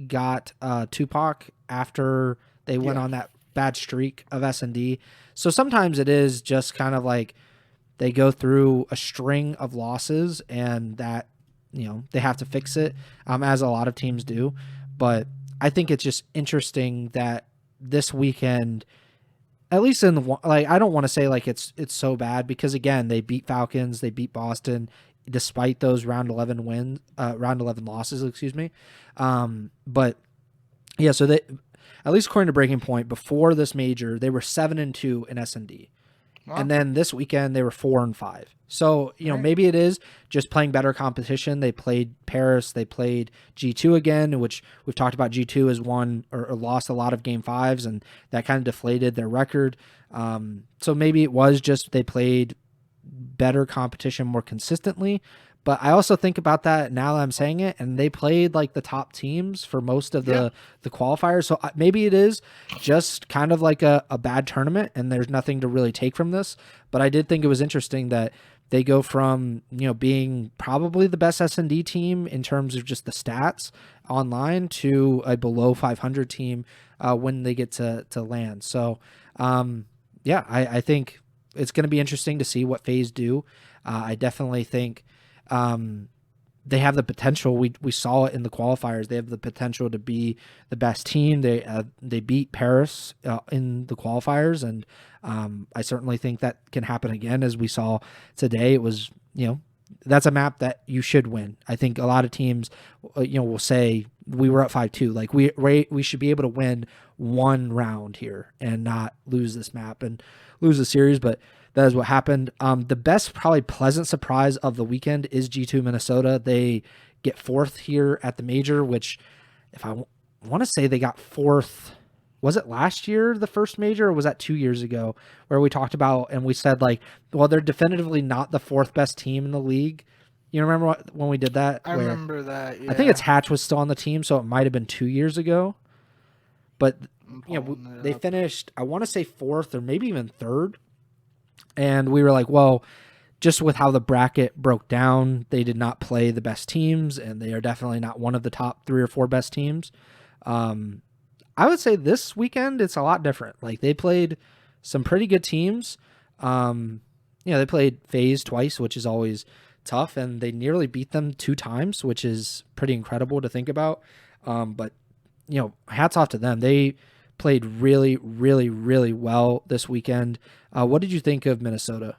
got Tupac after they went on that bad streak of S&D? So sometimes it is just kind of like they go through a string of losses, and that they have to fix it, as a lot of teams do. But I think it's just interesting that this weekend, at least in the, like, I don't want to say like it's so bad, because again, they beat Falcons, they beat Boston, despite those round 11 losses, excuse me. But yeah, so they, at least according to Breaking Point, before this major, they were 7-2 in S&D. Well, And then this weekend they were 4-5. So, all right. maybe it is just playing better competition. They played Paris, they played G2 again, which we've talked about. G2 has won or lost a lot of game fives, and that kind of deflated their record. So maybe it was just they played better competition more consistently. But I also think about that now that I'm saying it, and they played like the top teams for most of Yeah. the qualifiers. So maybe it is just kind of like a bad tournament, and there's nothing to really take from this. But I did think it was interesting that they go from being probably the best S&D team in terms of just the stats online to a below 500 team when they get to land. So yeah, I think it's going to be interesting to see what FaZe do. I definitely think they have the potential. We saw it in the qualifiers. They have the potential to be the best team. They beat Paris in the qualifiers, and I certainly think that can happen again. As we saw today, it was that's a map that you should win. I think a lot of teams will say we were up 5-2. Like we should be able to win one round here and not lose this map and lose the series, but that is what happened. The best, probably pleasant surprise of the weekend is G2 Minnesota. They get fourth here at the major, which if I want to say they got fourth, was it last year, the first major, or was that 2 years ago, where we talked about and we said like, well, they're definitively not the fourth best team in the league. You remember when we did that? I remember that. Yeah. I think it's Hatch was still on the team, so it might have been 2 years ago. But I'm pulling they it up. finished, I want to say fourth or maybe even third. And we were like, well, just with how the bracket broke down, they did not play the best teams, and they are definitely not one of the top 3 or 4 best teams. I would say this weekend it's a lot different. Like they played some pretty good teams. They played FaZe twice, which is always tough, and they nearly beat them 2 times, which is pretty incredible to think about. But hats off to them. They played really, really, really well this weekend. What did you think of Minnesota?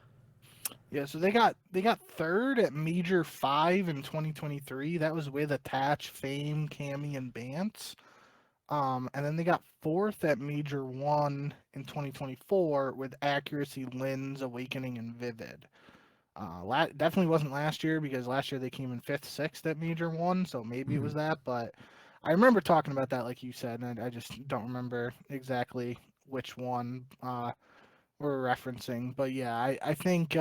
Yeah, so they got third at Major 5 in 2023. That was with Attach, Fame, Cammy, and Bance. And then they got fourth at Major 1 in 2024 with Accuracy, Lens, Awakening, and Vivid. Definitely wasn't last year because last year they came in 5th, 6th at Major 1, so maybe it was that. But I remember talking about that, like you said, and I just don't remember exactly which one we're referencing. But yeah, I think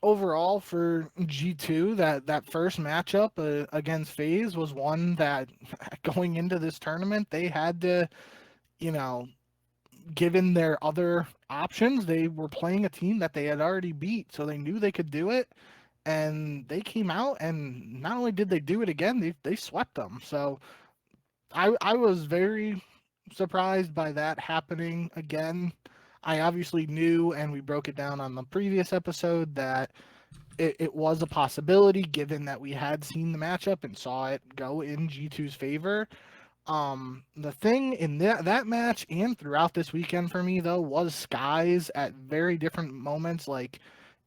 overall for G2, that first matchup against FaZe was one that going into this tournament, they had to, you know, given their other options, they were playing a team that they had already beat, so they knew they could do it. And they came out, and not only did they do it again, they swept them. So I was very surprised by that happening again. I obviously knew, and we broke it down on the previous episode, that it was a possibility given that we had seen the matchup and saw it go in G2's favor. The thing in that match and throughout this weekend for me though was Skies at very different moments. Like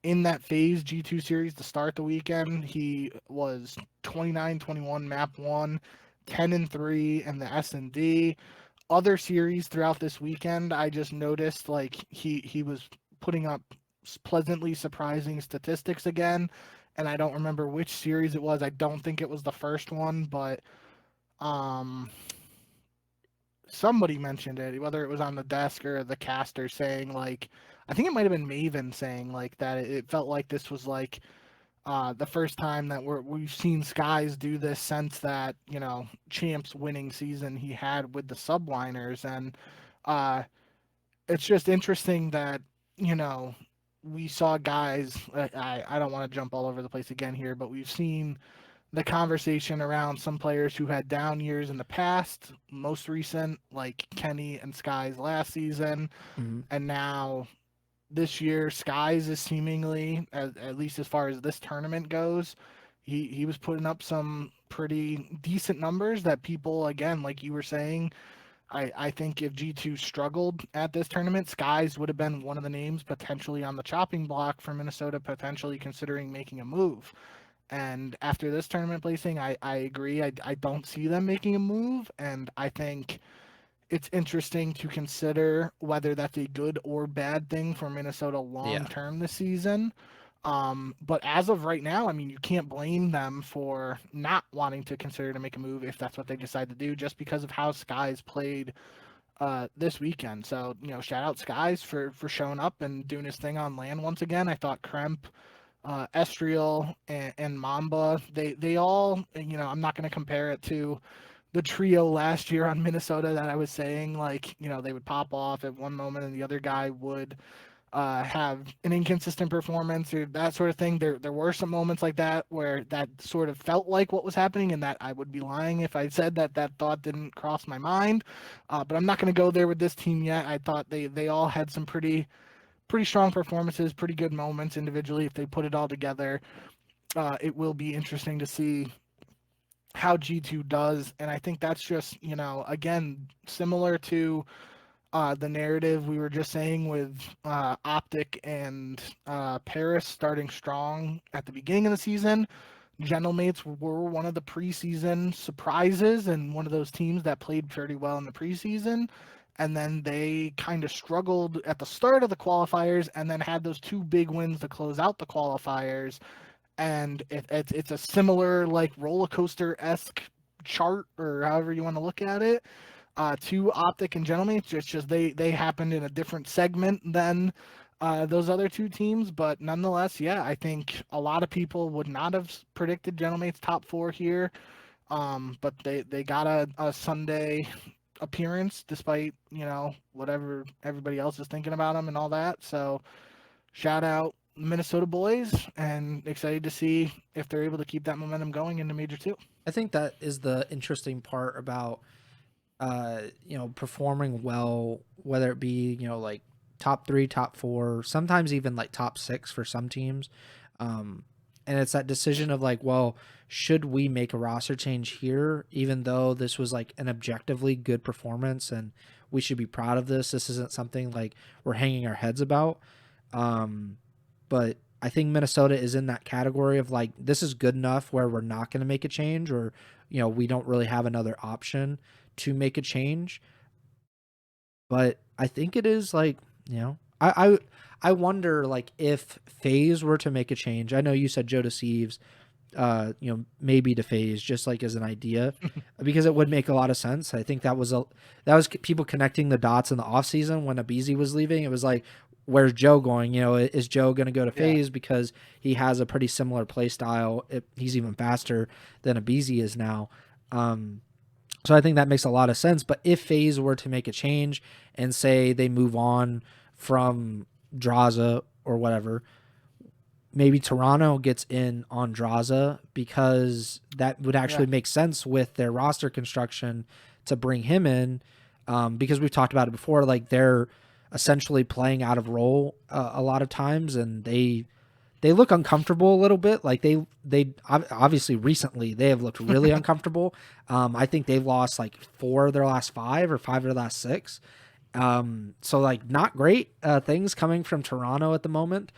in that FaZe G2 series to start the weekend, he was 29-21 map 1, 10-3 in the S&D. Other series throughout this weekend, I just noticed like he was putting up pleasantly surprising statistics again, and I don't remember which series it was. I don't think it was the first one, but um somebody mentioned it, whether it was on the desk or the caster, saying like, I think it might have been Maven saying like that it felt like this was like the first time that we've seen Skies do this since that champs winning season he had with the subliners. And uh it's just interesting that we saw guys. I don't want to jump all over the place again here, but we've seen the conversation around some players who had down years in the past, most recent, like Kenny and Skies last season. Mm-hmm. And now this year, Skies is seemingly, at least as far as this tournament goes, he was putting up some pretty decent numbers that people, again, like you were saying, I think if G2 struggled at this tournament, Skies would have been one of the names potentially on the chopping block for Minnesota, potentially considering making a move. And after this tournament placing, I agree. I don't see them making a move. And I think it's interesting to consider whether that's a good or bad thing for Minnesota long Yeah. term this season. But as of right now, I mean, you can't blame them for not wanting to consider to make a move if that's what they decide to do, just because of how Skies played this weekend. So shout out Skies for showing up and doing his thing on land once again. I thought Kremp, Estriel, and Mamba, they all, I'm not going to compare it to the trio last year on Minnesota that I was saying, like, they would pop off at one moment and the other guy would have an inconsistent performance or that sort of thing. There were some moments like that where that sort of felt like what was happening, and that I would be lying if I said that that thought didn't cross my mind. But I'm not going to go there with this team yet. I thought they all had some pretty strong performances, pretty good moments individually. If they put it all together, it will be interesting to see how G2 does. And I think that's just, again, similar to the narrative we were just saying with OpTic and Paris starting strong at the beginning of the season. Gentlemates were one of the preseason surprises and one of those teams that played pretty well in the preseason. And then they kind of struggled at the start of the qualifiers and then had those two big wins to close out the qualifiers. And it's a similar, like, roller coaster esque chart, or however you want to look at it, to OpTic and Gentleman. It's just they happened in a different segment than those other two teams, but nonetheless, yeah, I think a lot of people would not have predicted Gentlemate's top four here, but they got a Sunday appearance despite whatever everybody else is thinking about them and all that. So shout out Minnesota boys, and excited to see if they're able to keep that momentum going into Major Two. I think that is the interesting part about performing well, whether it be, like top 3, top 4, sometimes even like top 6 for some teams. And it's that decision of like, well, should we make a roster change here, even though this was like an objectively good performance and we should be proud of this. This isn't something like we're hanging our heads about. But I think Minnesota is in that category of like, this is good enough where we're not going to make a change, or, we don't really have another option to make a change. But I think it is like, I wonder like if FaZe were to make a change. I know you said Joe Deceives, maybe to FaZe, just like as an idea, because it would make a lot of sense. I think that was people connecting the dots in the offseason when Abizi was leaving. It was like, where's Joe going? Is Joe going to go to FaZe because he has a pretty similar play style? He's even faster than Abizi is now. So I think that makes a lot of sense. But if FaZe were to make a change and say they move on from Draza or whatever, maybe Toronto gets in on Draza, because that would actually make sense with their roster construction to bring him in, because we've talked about it before. Like, they're essentially playing out of role a lot of times, and they look uncomfortable a little bit. Like they obviously recently they have looked really uncomfortable. I think they've lost like 4 of their last 5 or 5 of their last 6. So like not great things coming from Toronto at the moment.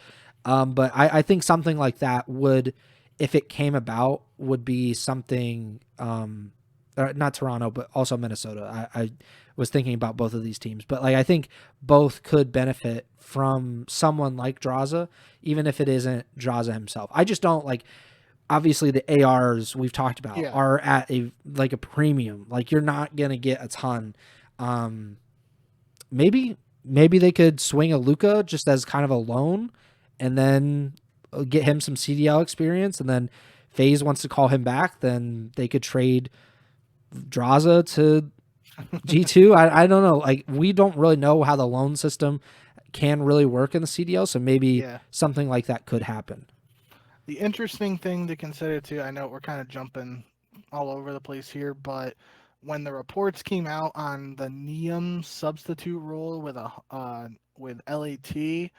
But I think something like that would, if it came about, would be something, not Toronto, but also Minnesota. I was thinking about both of these teams, but like, I think both could benefit from someone like Draza, even if it isn't Draza himself. I just don't like, obviously the ARs we've talked about are at a premium. Like, you're not going to get a ton. Maybe they could swing a Luka just as kind of a loan, and then get him some CDL experience, and then FaZe wants to call him back, then they could trade Draza to G2. I don't know. Like, we don't really know how the loan system can really work in the CDL, so maybe something like that could happen. The interesting thing to consider too, I know we're kind of jumping all over the place here, but when the reports came out on the Neum substitute role with LAT,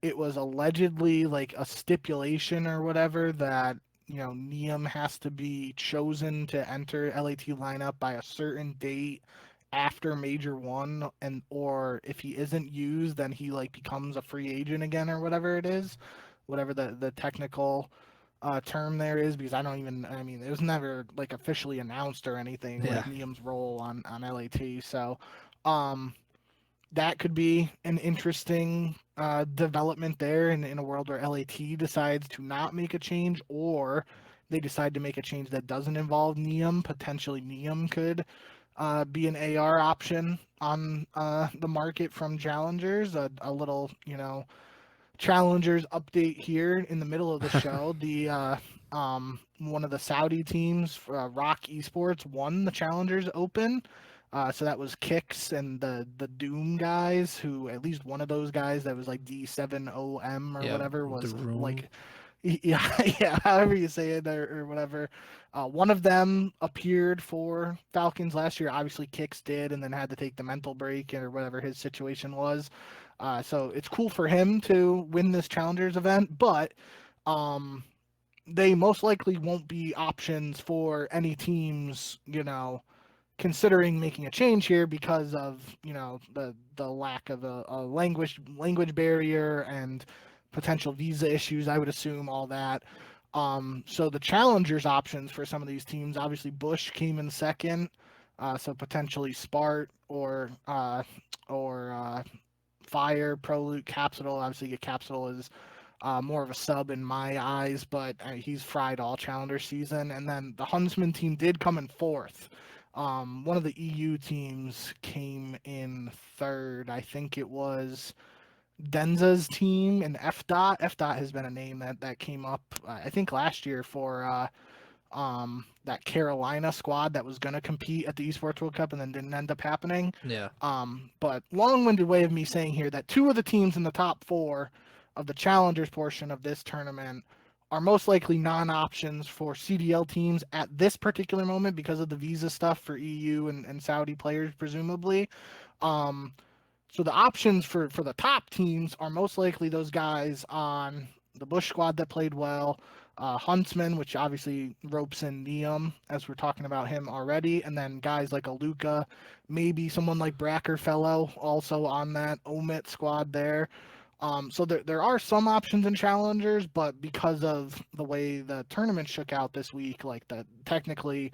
it was allegedly like a stipulation or whatever that Neum has to be chosen to enter LAT lineup by a certain date after Major 1, and or if he isn't used, then he like becomes a free agent again or whatever it is, whatever the technical term there is, because I mean, it was never like officially announced or anything, like Neum's role on LAT. So Um, that could be an interesting development there in a world where LAT decides to not make a change, or they decide to make a change that doesn't involve Neum. Potentially, Neum could be an AR option on the market from challengers. A little, challengers update here in the middle of the show. The one of the Saudi teams, Rock Esports, won the Challengers Open. So that was Kicks and the Doom guys, who at least one of those guys that was like D7OM or Yeah, whatever the was room. like, yeah, yeah, however you say it or whatever. One of them appeared for Falcons last year. Obviously, Kicks did, and then had to take the mental break or whatever his situation was. So it's cool for him to win this Challengers event, but um, they most likely won't be options for any teams, considering making a change here because of the lack of a language barrier and potential visa issues. I would assume all that. So the challengers options for some of these teams, obviously Bush came in second, so potentially Spart or Fire, Prolute, Capsule. Obviously, Capsule is more of a sub in my eyes, but he's fried all challenger season. And then the Huntsman team did come in fourth. One of the EU teams came in third. I think it was Denza's team and F Dot. F Dot has been a name that came up, I think, last year for that Carolina squad that was going to compete at the Esports World Cup and then didn't end up happening. Yeah. But long-winded way of me saying here that two of the teams in the top four of the challengers portion of this tournament are most likely non-options for CDL teams at this particular moment because of the visa stuff for EU and Saudi players, presumably. Um, so the options for the top teams are most likely those guys on the Bush squad that played well, Huntsman, which obviously ropes in Neum, as we're talking about him already, and then guys like Aluka, maybe someone like Brackerfellow also on that Omit squad there. So there are some options in challengers, but because of the way the tournament shook out this week, like the technically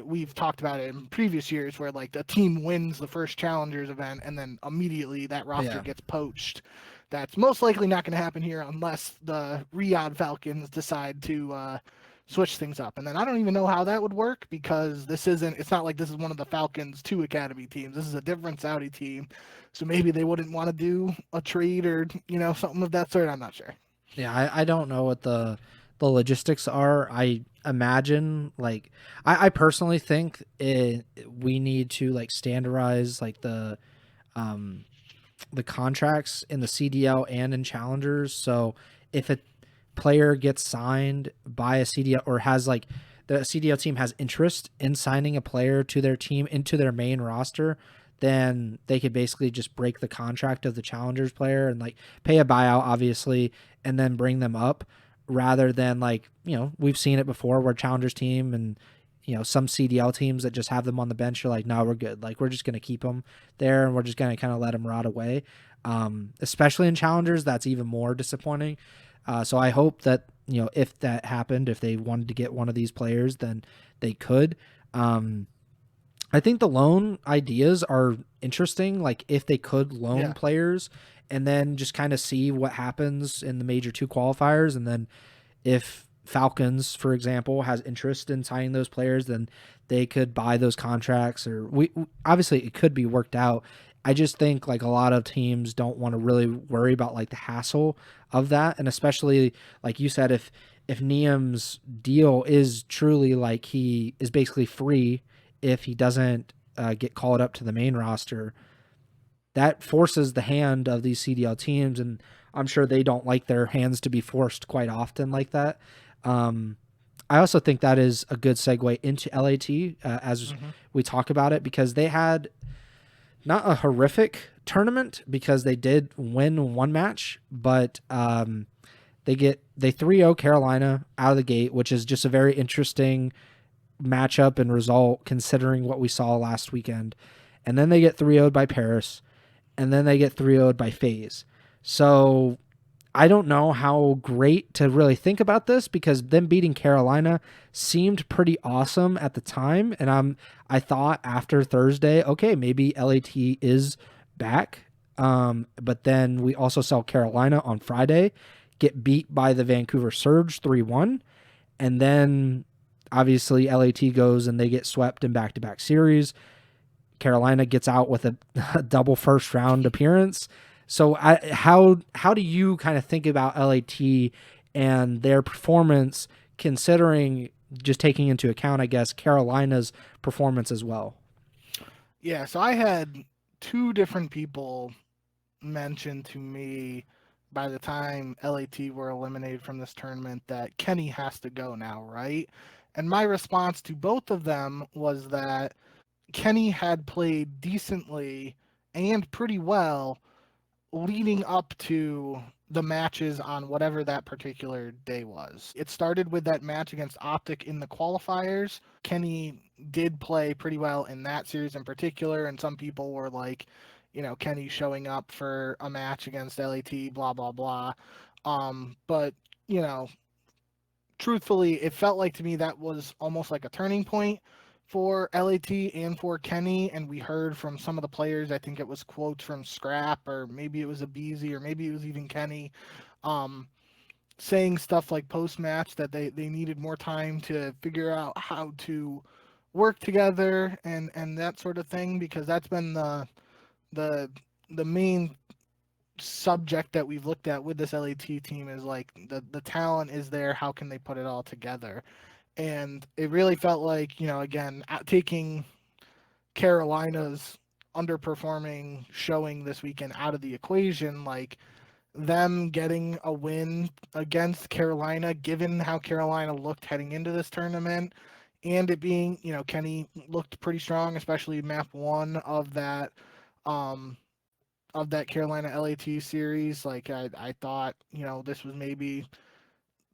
we've talked about it in previous years where like the team wins the first challengers event and then immediately that roster Yeah. gets poached. That's most likely not going to happen here unless the Riyadh Falcons decide to switch things up. And then I don't even know how that would work because it's not like this is one of the Falcons 2 academy teams. This is a different Saudi team. So maybe they wouldn't want to do a trade or, something of that sort. I'm not sure. Yeah, I don't know what the logistics are. I imagine like I personally think we need to like standardize like the contracts in the CDL and in challengers. So if a player gets signed by a CDL or has like the CDL team has interest in signing a player to their team into their main roster, then they could basically just break the contract of the challengers player and like pay a buyout, obviously, and then bring them up rather than like, we've seen it before where challengers team and, some CDL teams that just have them on the bench are like, no, we're good. Like, we're just going to keep them there and we're just going to kind of let them rot away. Especially in challengers, that's even more disappointing. So I hope that, if that happened, if they wanted to get one of these players, then they could. I think the loan ideas are interesting. Like if they could loan players and then just kind of see what happens in the major 2 qualifiers. And then if Falcons, for example, has interest in signing those players, then they could buy those contracts or obviously it could be worked out. I just think like a lot of teams don't want to really worry about like the hassle of that. And especially like you said, if Neum's deal is truly like he is basically free if he doesn't get called up to the main roster, that forces the hand of these CDL teams. And I'm sure they don't like their hands to be forced quite often like that. I also think that is a good segue into LAT as we talk about it, because they had not a horrific tournament because they did win one match, but they 3-0 Carolina out of the gate, which is just a very interesting matchup and result considering what we saw last weekend. And then they get 3-0'd by Paris, and then they get 3-0'd by FaZe. So I don't know how great to really think about this because them beating Carolina seemed pretty awesome at the time, and I thought after Thursday, okay, maybe LAT is back. But then we also saw Carolina on Friday get beat by the Vancouver Surge 3-1, and then obviously LAT goes and they get swept in back-to-back series. Carolina gets out with a double first round appearance. So how do you kind of think about LAT and their performance, considering just taking into account, I guess, Carolina's performance as well? Yeah, so I had two different people mention to me by the time LAT were eliminated from this tournament that Kenny has to go now, right? And my response to both of them was that Kenny had played decently and pretty well leading up to the matches on whatever that particular day was. It started with that match against OpTic in the qualifiers. Kenny did play pretty well in that series in particular, and some people were like, Kenny showing up for a match against LAT, blah, blah, blah. But, you know, truthfully, it felt like to me that was almost like a turning point for LAT and for Kenny. And we heard from some of the players, I think it was quotes from Scrap, or maybe it was a Beezy, or maybe it was even Kenny, um, saying stuff like post match that they needed more time to figure out how to work together and that sort of thing, because that's been the the main subject that we've looked at with this LAT team is like the talent is there, how can they put it all together? And it really felt like, again, taking Carolina's underperforming showing this weekend out of the equation, like them getting a win against Carolina, given how Carolina looked heading into this tournament, and it being, Kenny looked pretty strong, especially map one um, of that Carolina LAT series. Like I thought, this was maybe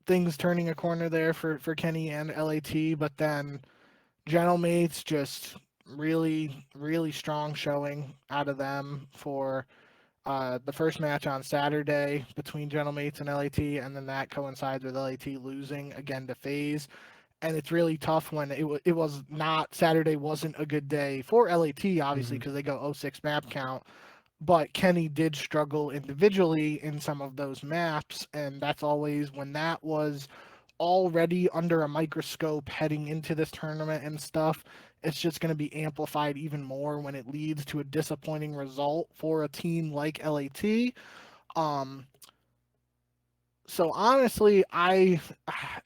things turning a corner there for Kenny and LAT, but then General Mates just really, really strong showing out of them for the first match on Saturday between General Mates and LAT, and then that coincides with LAT losing again to FaZe. And it's really tough when it was not, Saturday wasn't a good day for LAT, obviously, Mm-hmm. because they go 06 map count, but Kenny did struggle individually in some of those maps, and that's always when that was already under a microscope heading into this tournament and stuff. It's just going to be amplified even more when it leads to a disappointing result for a team like LAT. Um, so honestly,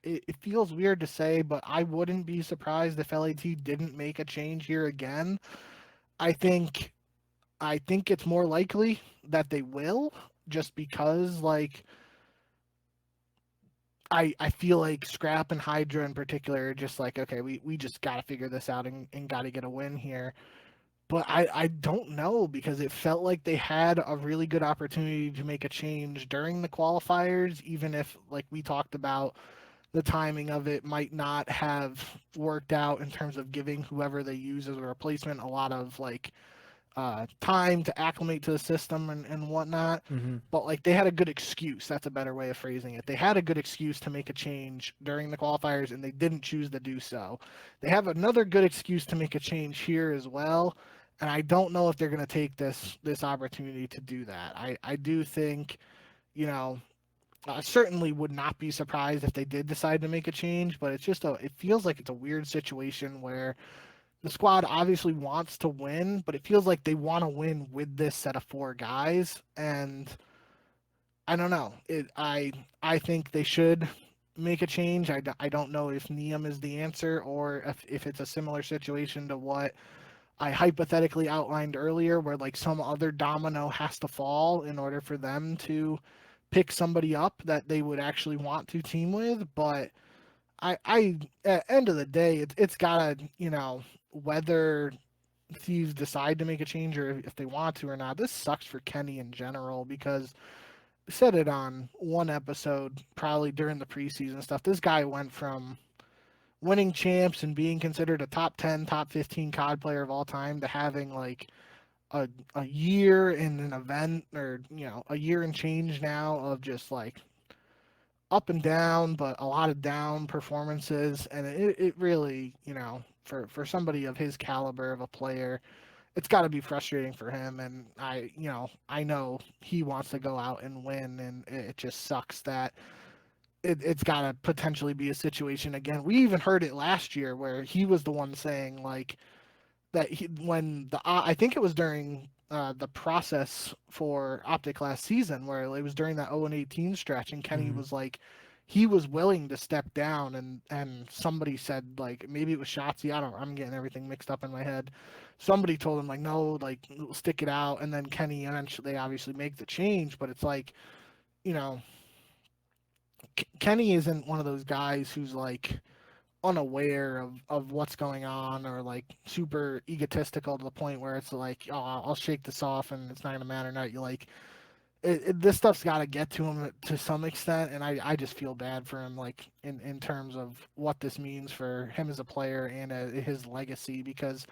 it feels weird to say, but I wouldn't be surprised if LAT didn't make a change here again. I think I think it's more likely that they will, just because like I feel like Scrap and Hydra in particular are just like, okay, we just gotta figure this out and gotta get a win here. But I don't know, because it felt like they had a really good opportunity to make a change during the qualifiers, even if, like we talked about, the timing of it might not have worked out in terms of giving whoever they use as a replacement a lot of like time to acclimate to the system and whatnot. Mm-hmm. But like they had a good excuse. That's a better way of phrasing it. They had a good excuse to make a change during the qualifiers, and they didn't choose to do so. They have another good excuse to make a change here as well. And I don't know if they're going to take this opportunity to do that. I do think, you know, I certainly would not be surprised if they did decide to make a change, but it feels like it's a weird situation where the squad obviously wants to win, but it feels like they want to win with this set of four guys, and I don't know. I think they should make a change. I don't know if Neum is the answer, or if it's a similar situation to what I hypothetically outlined earlier, where like some other domino has to fall in order for them to pick somebody up that they would actually want to team with. But I at end of the day, it's gotta, whether Thieves decide to make a change or if they want to or not. This sucks for Kenny in general, because I said it on one episode probably during the preseason stuff. This guy went from winning champs and being considered a top 10, top 15 COD player of all time to having like a year in an event, or a year and change now of just like up and down, but a lot of down performances, and it really, for somebody of his caliber of a player, it's got to be frustrating for him. And I know he wants to go out and win, and it just sucks that it's got to potentially be a situation again. We even heard it last year where he was the one saying like that when I think it was during the process for OpTic last season, where it was during that 0-18 stretch, and Kenny was like, he was willing to step down, and somebody said, like, maybe it was Shotzi, I'm getting everything mixed up in my head. Somebody told him like, no, like, stick it out, and then Kenny eventually obviously make the change. But it's like, you know, Kenny isn't one of those guys who's like unaware of what's going on, or like super egotistical to the point where it's like, oh, I'll shake this off and it's not gonna matter. Not you like this stuff's got to get to him to some extent, and I just feel bad for him, like in terms of what this means for him as a player and his legacy, because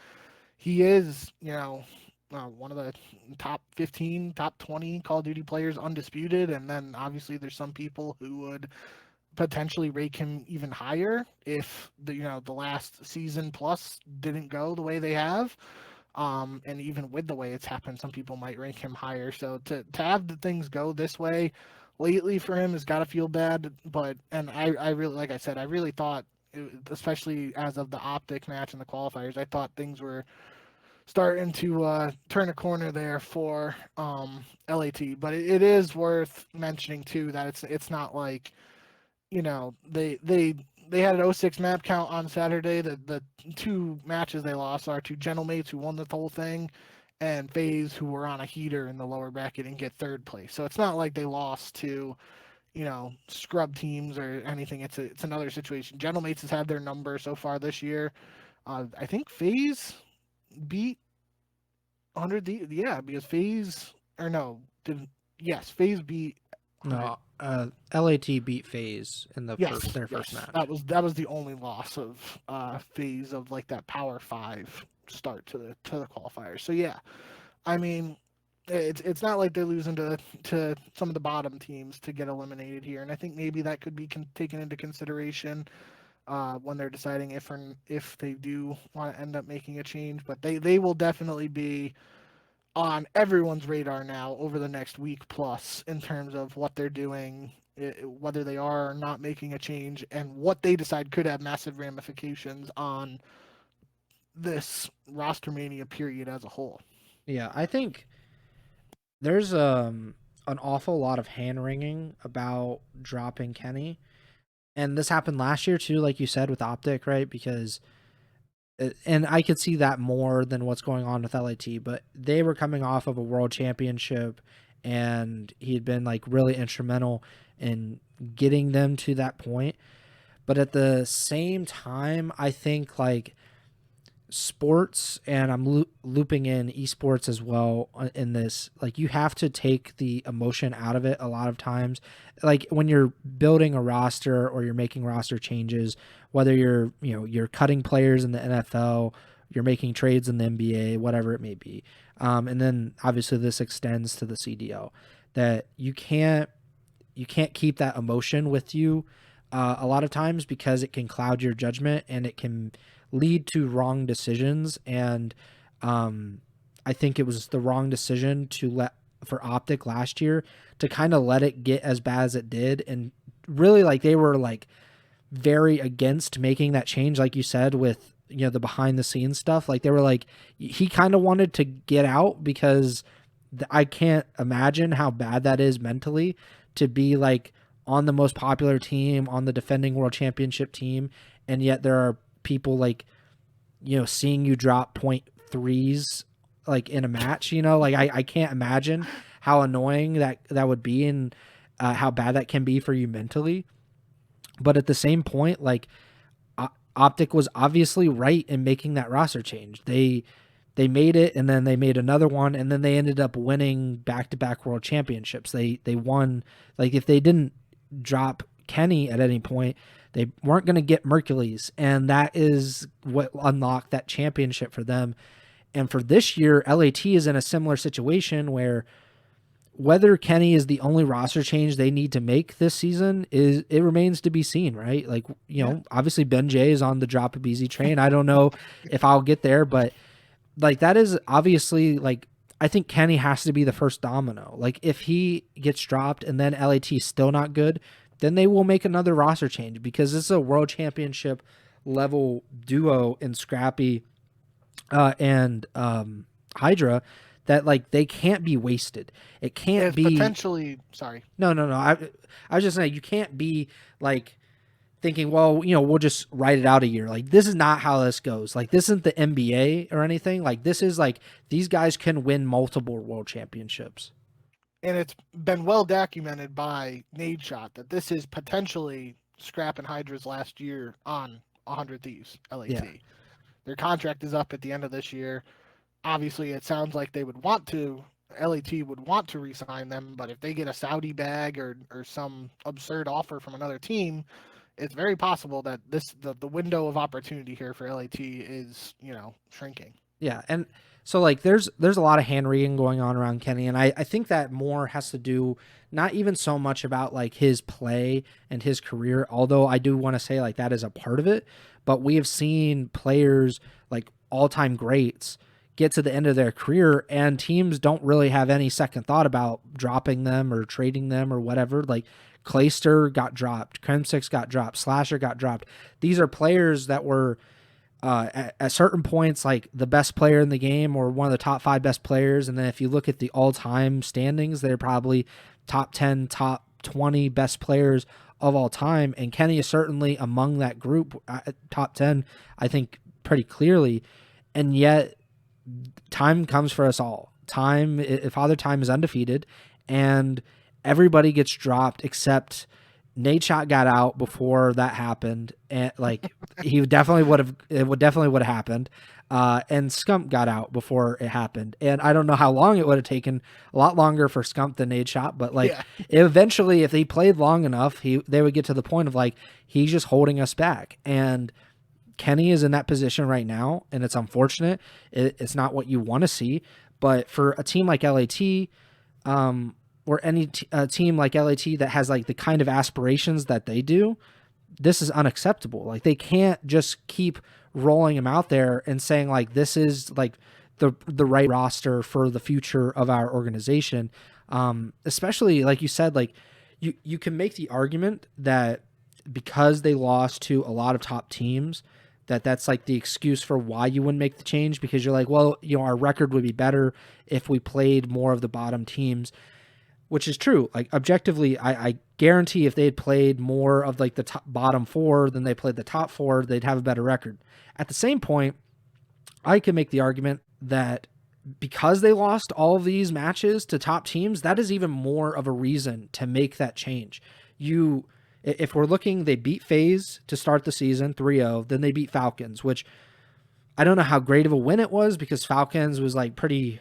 he is, one of the top 15, top 20 Call of Duty players, undisputed. And then obviously there's some people who would potentially rake him even higher if the last season plus didn't go the way they have. And even with the way it's happened, some people might rank him higher. So to have the things go this way lately for him has got to feel bad. But I really, like I said, I really thought, especially as of the OpTic match and the qualifiers, I thought things were starting to turn a corner there for LAT. But it is worth mentioning too that it's not like, they had an 06 map count on Saturday. The two matches they lost are to Gentlemates, who won the whole thing, and FaZe, who were on a heater in the lower bracket and get third place. So it's not like they lost to, scrub teams or anything. It's another situation. Gentlemates has had their number so far this year. I think FaZe beat 100. Because FaZe, or no, didn't. Yes, FaZe beat. No, LAT beat FaZe in their first match. That was the only loss of FaZe of like that Power 5 start to the qualifiers. So yeah, I mean, it's not like they're losing to some of the bottom teams to get eliminated here, and I think maybe that could be taken into consideration when they're deciding if they do want to end up making a change. But they will definitely be on everyone's radar now over the next week plus in terms of what they're doing, whether they are or not making a change, and what they decide could have massive ramifications on this roster mania period as a whole. Yeah, I think there's an awful lot of hand wringing about dropping Kenny, and this happened last year too, like you said, with OpTic, right? Because and I could see that more than what's going on with LAT, but they were coming off of a world championship, and he had been like really instrumental in getting them to that point. But at the same time, I think like sports, and I'm looping in esports as well in this, like you have to take the emotion out of it a lot of times. Like when you're building a roster or you're making roster changes, whether you're cutting players in the NFL, you're making trades in the NBA, whatever it may be. And then obviously this extends to the CDL, that you can't keep that emotion with you a lot of times, because it can cloud your judgment and it can lead to wrong decisions. And I think it was the wrong decision for OpTic last year to kind of let it get as bad as it did. And really, like, they were like very against making that change, like you said, with the behind the scenes stuff. Like they were like, he kind of wanted to get out, because I can't imagine how bad that is mentally to be like on the most popular team, on the defending world championship team, and yet there are people like, seeing you drop 0.3s like in a match, like I can't imagine how annoying that would be, and how bad that can be for you mentally. But at the same point, like OpTic was obviously right in making that roster change. They made it, and then they made another one, and then they ended up winning back-to-back world championships. They won, like if they didn't drop Kenny at any point, they weren't going to get Mercules, and that is what unlocked that championship for them. And for this year, LAT is in a similar situation where whether Kenny is the only roster change they need to make this season it remains to be seen, right? Like, obviously Ben J is on the drop of easy train. I don't know if I'll get there, but like that is obviously like, I think Kenny has to be the first domino. Like if he gets dropped and then LAT is still not good, then they will make another roster change because this is a world championship level duo in Scrappy and Hydra that like they can't be wasted. It can't It's be potentially. Sorry. No. I was just saying you can't be like thinking, well, we'll just write it out a year. Like this is not how this goes. Like this isn't the NBA or anything. Like this is like these guys can win multiple world championships. And it's been well documented by Nadeshot that this is potentially Scrap and Hydra's last year on 100 Thieves LAT. Yeah. Their contract is up at the end of this year. Obviously, it sounds like they would want to, LAT would want to re-sign them, but if they get a Saudi bag or some absurd offer from another team, it's very possible that the window of opportunity here for LAT is, shrinking. Yeah, and so like there's a lot of hand-wringing going on around Kenny, and I think that more has to do not even so much about like his play and his career, although I do want to say like that is a part of it, but we have seen players like all-time greats get to the end of their career and teams don't really have any second thought about dropping them or trading them or whatever. Like Clayster got dropped, Kremsix got dropped, Slasher got dropped. These are players that were at certain points like the best player in the game or one of the top 5 best players. And then if you look at the all-time standings, they're probably top 10, top 20 best players of all time. And Kenny is certainly among that group, top 10, I think pretty clearly. And yet time comes for us all. Father Time is undefeated, and everybody gets dropped except Nadeshot got out before that happened, and like it would definitely would have happened. And Scump got out before it happened, and I don't know how long it would have taken. A lot longer for Scump than Nadeshot, but like eventually, if they played long enough, they would get to the point of like he's just holding us back. And Kenny is in that position right now, and it's unfortunate. It's not what you want to see, but for a team like LAT, or any team like LAT that has like the kind of aspirations that they do, this is unacceptable. Like they can't just keep rolling him out there and saying like this is like the right roster for the future of our organization. Especially like you said, like you can make the argument that because they lost to a lot of top teams, that's like the excuse for why you wouldn't make the change, because you're like, well, our record would be better if we played more of the bottom teams, which is true. Like objectively, I guarantee if they had played more of like the bottom 4 than they played the top 4, they'd have a better record. At the same point, I can make the argument that because they lost all of these matches to top teams, that is even more of a reason to make that change. If we're looking, they beat FaZe to start the season 3-0, then they beat Falcons, which I don't know how great of a win it was because Falcons was like pretty,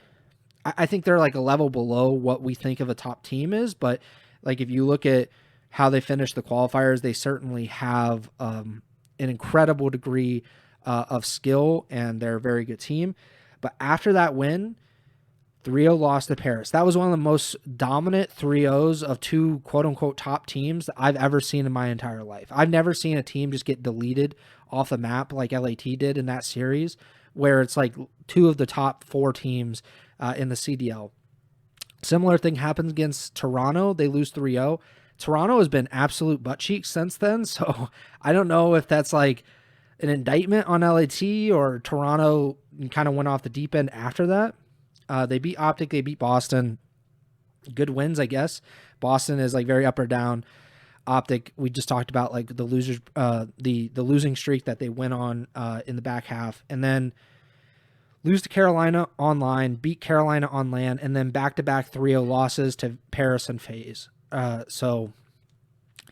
I think they're like a level below what we think of a top team is, but like if you look at how they finished the qualifiers, they certainly have an incredible degree of skill and they're a very good team. But after that win, 3-0 lost to Paris. That was one of the most dominant 3-0s of 2 quote-unquote top teams that I've ever seen in my entire life. I've never seen a team just get deleted off the map like LAT did in that series, where it's like 2 of the top 4 teams in the CDL. Similar thing happens against Toronto. They lose 3-0. Toronto has been absolute butt cheeks since then, so I don't know if that's like an indictment on LAT or Toronto kind of went off the deep end after that. They beat OpTic, they beat Boston. Good wins, I guess. Boston is like very up or down. OpTic, we just talked about like the losers, the losing streak that they went on in the back half, and then lose to Carolina online, beat Carolina on land, and then back-to-back 3-0 losses to Paris and FaZe. So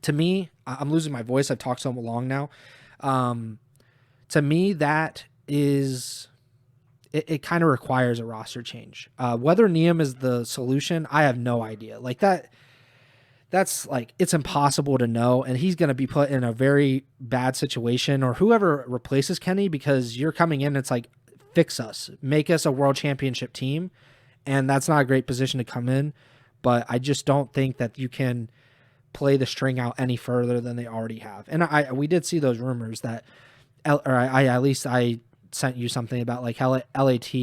to me, I'm losing my voice. I've talked so long now. To me, that is... It kind of requires a roster change. Whether Neum is the solution, I have no idea. Like that's like, it's impossible to know. And he's going to be put in a very bad situation, or whoever replaces Kenny, because you're coming in, it's like fix us, make us a world championship team. And that's not a great position to come in. But I just don't think that you can play the string out any further than they already have. And we did see those rumors that, at least I sent you something about like how LAT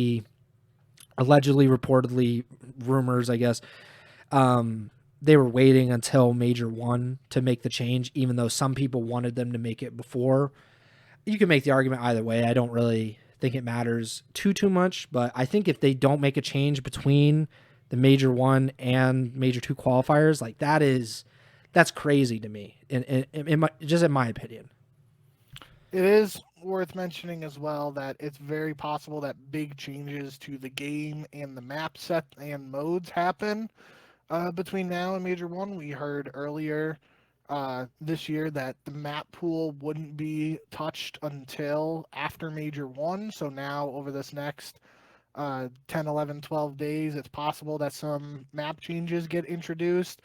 allegedly, reportedly, rumors, I guess, they were waiting until Major 1 to make the change, even though some people wanted them to make it before. You can make the argument either way. I don't really think it matters too much, but I think if they don't make a change between the Major 1 and Major 2 qualifiers, like that's crazy to me, just in my opinion. It is worth mentioning as well that it's very possible that big changes to the game and the map set and modes happen between now and Major 1. We heard earlier this year that the map pool wouldn't be touched until after Major 1. So now over this next 10, 11, 12 days, it's possible that some map changes get introduced.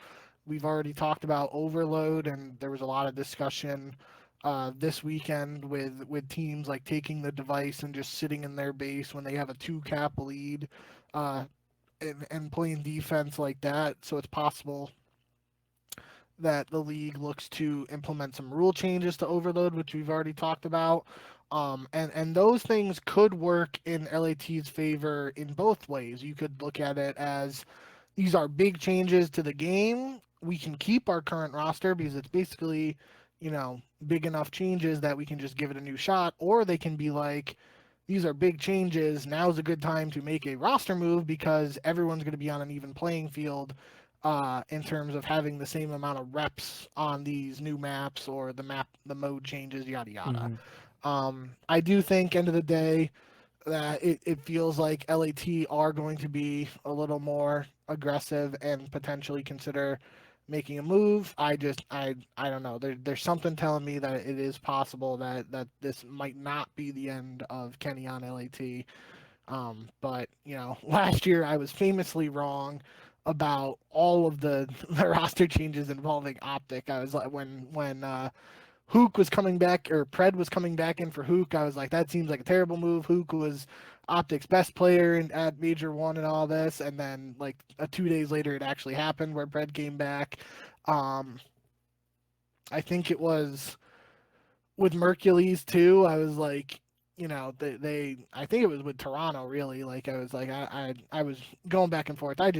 We've already talked about overload, and there was a lot of discussion this weekend with teams like taking the device and just sitting in their base when they have a 2-cap lead and playing defense like that. So it's possible that the league looks to implement some rule changes to overload, which we've already talked about. And those things could work in LAT's favor in both ways. You could look at it as these are big changes to the game. We can keep our current roster because it's basically, big enough changes that we can just give it a new shot. Or they can be like, these are big changes. Now's a good time to make a roster move because everyone's going to be on an even playing field in terms of having the same amount of reps on these new maps or the mode changes, yada, yada. Mm-hmm. I do think, end of the day, that it feels like LAT are going to be a little more aggressive and potentially consider making a move. I don't know. There's something telling me that it is possible that this might not be the end of Kenny on LAT. But last year I was famously wrong about all of the roster changes involving OpTic. I was like, when Hook was coming back, or Pred was coming back in for Hook, I was like, that seems like a terrible move. Hook was OpTic's best player at Major 1 and all this, and then like 2 days later it actually happened where Pred came back. I think it was with Mercules too. I was like, I think it was with Toronto really. Like I was like, I was going back and forth. I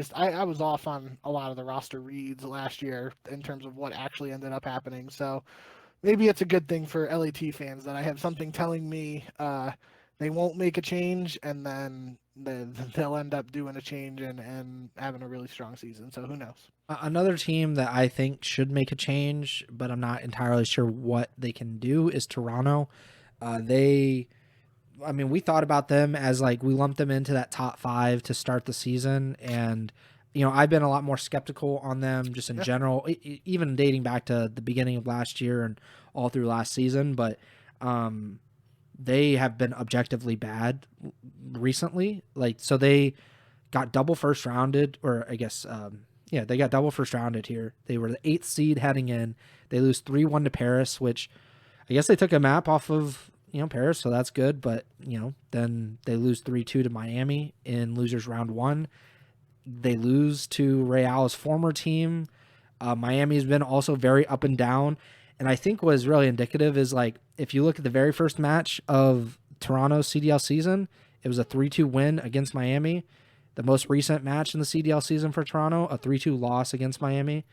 was off on a lot of the roster reads last year in terms of what actually ended up happening. So maybe it's a good thing for LAT fans that I have something telling me they won't make a change, and then they'll end up doing a change and having a really strong season. So who knows? Another team that I think should make a change, but I'm not entirely sure what they can do, is Toronto. We thought about them as like we lumped them into that top 5 to start the season, and I've been a lot more skeptical on them just in general, even dating back to the beginning of last year and all through last season. But they have been objectively bad recently. So they got double first rounded, or I guess, they got double first rounded here. They were the 8th seed heading in. They lose 3-1 to Paris, which I guess they took a map off of Paris, so that's good. But then they lose 3-2 to Miami in losers round 1. They lose to Real's former team. Miami's been also very up and down. And I think what is really indicative is, like, if you look at the very first match of Toronto's CDL season, it was a 3-2 win against Miami. The most recent match in the CDL season for Toronto, a 3-2 loss against Miami.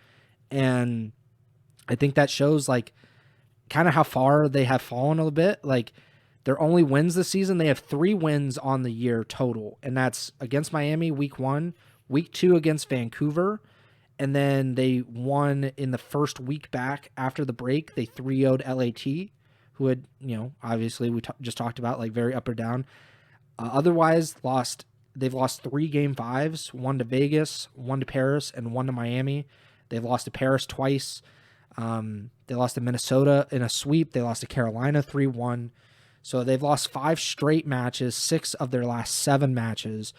And I think that shows, like, kind of how far they have fallen a little bit. Like, their only wins this season, they have 3 wins on the year total. And that's against Miami week 1, week 2 against Vancouver, and then they won in the first week back after the break. They 3-0'd LAT, who had, obviously we just talked about, like, very up or down. Otherwise, they've lost 3 game 5s, 1 to Vegas, 1 to Paris, and 1 to Miami. They've lost to Paris twice. They lost to Minnesota in a sweep. They lost to Carolina 3-1. So they've lost 5 straight matches, 6 of their last 7 matches.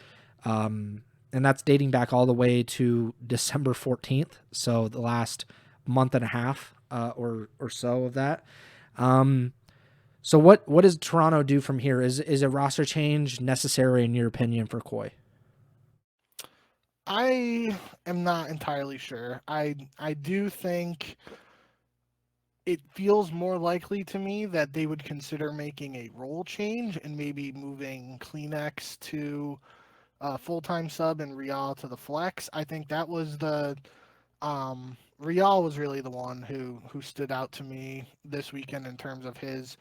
And that's dating back all the way to December 14th. So the last month and a half or so of that. So what does Toronto do from here? Is a roster change necessary in your opinion for Koi? I am not entirely sure. I do think it feels more likely to me that they would consider making a role change and maybe moving Kleenex to full-time sub and Rial to the flex. I think that was the Rial was really the one who stood out to me this weekend in terms of his